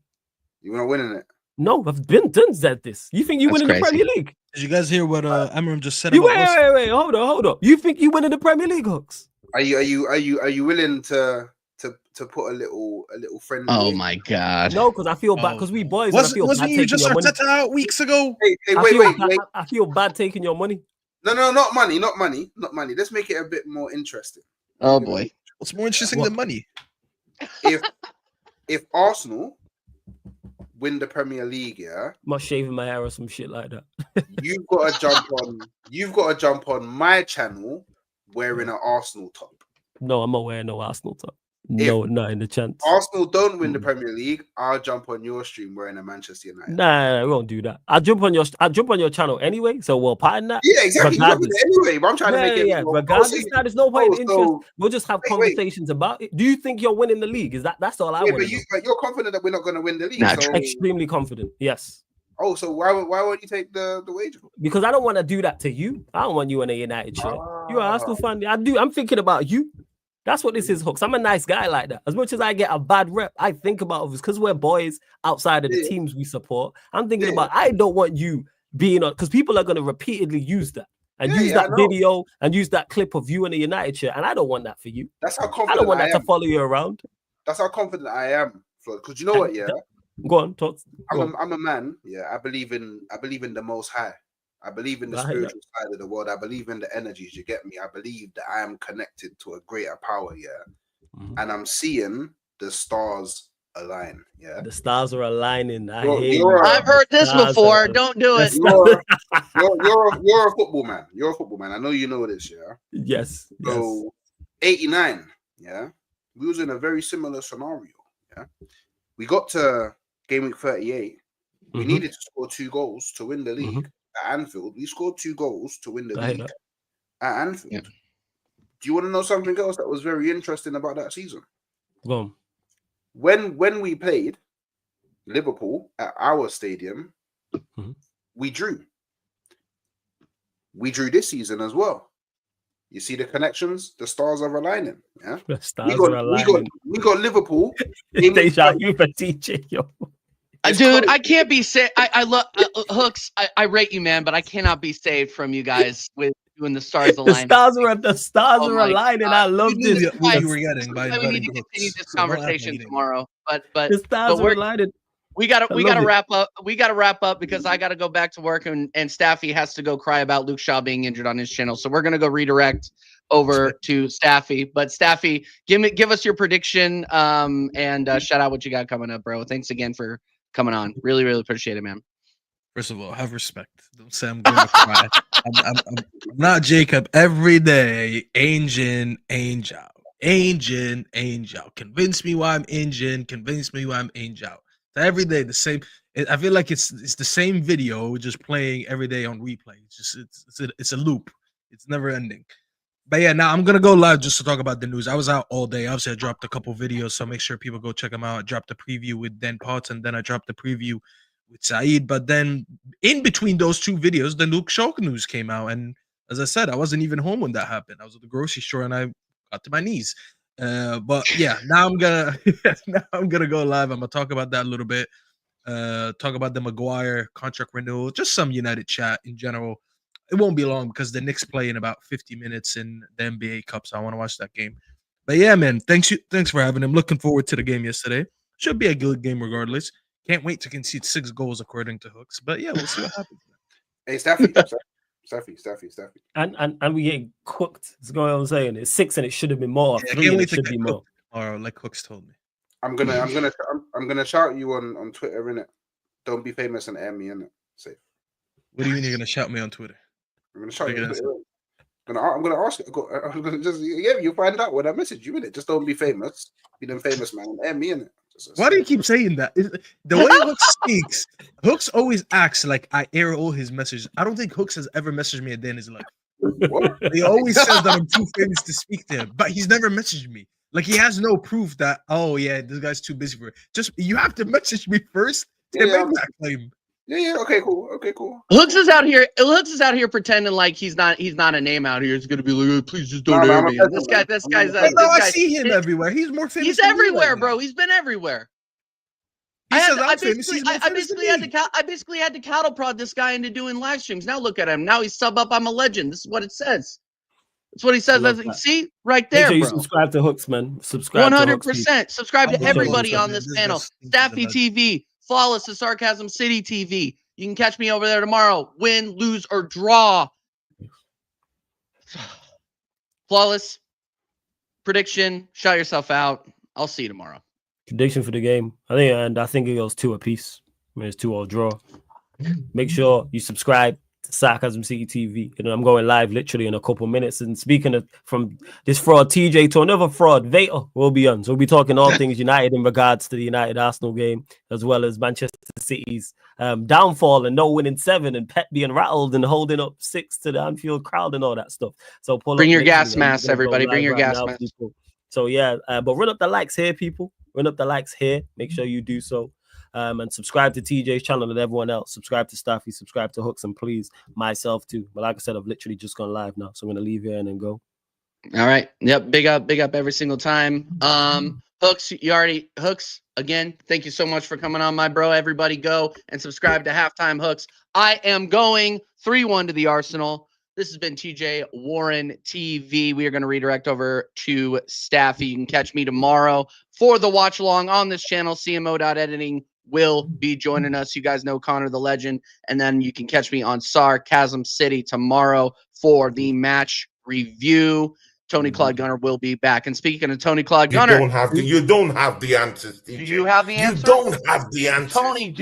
You're not winning it. No, I've been done said this. You think you That's winning the crazy. Premier League? Did you guys hear what Amram just said You about us? wait. Hold on. You think you winning the Premier League, Hooks? Are you willing to put a little friendly? Oh my god. No, because I feel bad Oh. because we boys. And I feel bad Wasn't you taking just your money. Arteta out weeks ago? Hey, I wait. I feel bad taking your money. No, not money. Let's make it a bit more interesting. Oh boy. What's more interesting What? than money? If Arsenal win the Premier League, yeah, I'm not shaving my hair or some shit like that. you've got to jump on my channel wearing an Arsenal top. No, I'm not wearing no Arsenal top. No, not in the chance. Arsenal don't win the Premier League, I'll jump on your stream wearing a Manchester United. Nah, we won't do that. I'll jump on your channel anyway. So we'll pardon that. Yeah, exactly. You're doing it anyway, but I'm trying to make it. Yeah. more- Regardless, that there's no point in interest. so- We'll just have wait. conversations about it. Do you think you're winning the league? That's all I Yeah, want to know. but you're confident that we're not going to win the league. Nah, So, Extremely confident. Yes. so why won't you take the wager? Because I don't want to do that to you. I don't want you in a United shirt. You're an Arsenal fan. I'm thinking about you. That's what this is, Hooks. I'm a nice guy like that. As much as I get a bad rep, I think about others because we're boys outside of the teams we support. I'm thinking about, I don't want you being on, because people are going to repeatedly use that and use that video and use that clip of you in a United shirt. And I don't want that for you. That's how confident I don't want that to follow you around. That's how confident I am, Floyd. Because you know what, yeah? Go on, talk. I'm a man, yeah. I believe in the Most High. I believe in the I hear that. spiritual side of the world. I believe in the energies. You get me? I believe that I am connected to a greater power. Yeah. And I'm seeing the stars align. Yeah. The stars are aligning. I You're, hear you're you. a, I've heard this Stars before. are- Don't do the it. stars- you're a football man. You're a football man. I know you know this. Yeah. yes. Yes. So 89. Yeah. We was in a very similar scenario. Yeah. We got to game week 38. We Mhm. needed to score 2 goals to win the league Mhm. at Anfield. We scored 2 goals to win the I hear league that. at Anfield. Yeah. Do you want to know something else that was very interesting about that season? Go on. When we played Liverpool at our stadium, Mhm. we drew. We drew this season as well. You see the connections? The stars are aligning. Yeah. The We stars got, are we aligning. got Liverpool. game week Deja vu for TJ, yo. It's Dude, close. I can't be saved. I love Hooks. I rate you, man, but I cannot be saved from you guys with doing the stars The aligning. stars Oh are my aligning. God. I love You this. knew We this were getting by That's why we need inviting to continue Hooks. this So don't act like conversation you didn't. tomorrow. But The stars are we're aligning. we gotta love it. wrap up. We gotta wrap up because I gotta go back to work and Staffy has to go cry about Luke Shaw being injured on his channel. So we're gonna go redirect over to Staffy. But Staffy, give us your prediction and shout out what you got coming up, bro. Thanks again for coming on. Really, really appreciate it, man. First of all, have respect. Don't say I'm going to cry. I'm not Jacob. Every day, angel. Convince me why I'm angel. Convince me why I'm angel. So every day, the same. I feel like it's the same video just playing every day on replay. It's a loop. It's never ending. But yeah, now I'm gonna go live just to talk about the news. I was out all day. Obviously, I dropped a couple videos, so make sure people go check them out. I dropped a preview with Dan Potts, and then I dropped the preview with Saeed. But then in between those 2 videos, the Luke Shaw news came out. And as I said, I wasn't even home when that happened. I was at the grocery store and I got to my knees. But yeah, now I'm gonna go live. I'm gonna talk about that a little bit. Talk about the Maguire contract renewal, just some United chat in general. It won't be long because the Knicks play in about 50 minutes in the NBA Cup, so I want to watch that game. But yeah, man, thanks for having him. Looking forward to the game yesterday. Should be a good game regardless. Can't wait to concede 6 goals according to Hooks. But yeah, we'll see what happens. Hey, Staffy. And we get cooked. That's what I'm saying. It's 6 and it should have been more. Yeah, I 3 can't and wait it to should get be more. cooked tomorrow, like Hooks told me. I'm gonna shout you on Twitter, innit? Don't be famous and air me, innit? Safe. What do you mean you're gonna shout me on Twitter? I'm gonna shout What are you you on gonna Twitter. I'm gonna ask. I'm gonna just you find out when I message you, innit? Just don't be famous. Be them famous man and air me, innit? Why do you keep saying that? The way Hooks speaks, Hooks always acts like I air all his messages. I don't think Hooks has ever messaged me a day in his life. What? He always says that I'm too famous to speak to him, but he's never messaged me. Like he has no proof that, oh yeah, this guy's too busy for it. Just you have to message me first to Yeah, make that claim. Yeah. Okay, cool. Hooks is out here. Hooks is out here pretending like he's not a name out here. He's gonna be like, oh, please just don't No, air I'm a me. peasant, This man. guy's. I'm a No, I This guy, see him everywhere. He's more famous. he's than me everywhere, right bro. now. He's been everywhere. He says I'm famous. basically, He's more I famous than basically had me. to I basically had to cattle prod this guy into doing live streams. Now look at him. Now he's sub up. I'm a legend. This is what it says. That's what he says. love that. See right Make there, sure you bro. subscribe to Hooks, man. Subscribe to Hooks. 100%. Subscribe I'm to the everybody lowest, on man. this This panel. guy's thinking Staffy the legend. TV, Flawless to Sarcasm City TV. You can catch me over there tomorrow. Win, lose, or draw. Flawless prediction. Shout yourself out. I'll see you tomorrow. Prediction for the game. I think it goes 2 apiece. I mean, it's 2-2 draw. Make sure you subscribe to Sarcasm City TV. You know, I'm going live literally in a couple minutes. And speaking of from this fraud TJ to another fraud, Vader will be on. So we'll be talking all things United in regards to the United Arsenal game, as well as Manchester City's downfall and no winning 7 and Pep being rattled and holding up 6 to the Anfield crowd and all that stuff. So Bring your gas masks, everybody. Bring your gas masks. People. So yeah, but run up the likes here, people. Run up the likes here. Make sure you do so. And subscribe to TJ's channel and everyone else. Subscribe to Staffy, subscribe to Hooks, and please myself too. But like I said, I've literally just gone live now, so I'm gonna leave here and then go. All right. Yep. Big up every single time. Hooks, Hooks again. Thank you so much for coming on, my bro. Everybody go and subscribe to Halftime Hooks. I am going 3-1 to the Arsenal. This has been TJ Warren TV. We are going to redirect over to Staffy. You can catch me tomorrow for the watch along on this channel, CMO.editing will be joining us. You guys know Connor the Legend. And then you can catch me on Sarcasm City tomorrow for the match review. Tony Claude Gunner will be back. And speaking of Tony Claude Gunner, You don't have the answers, DJ. do you have the answer? You don't have the answers. Tony, do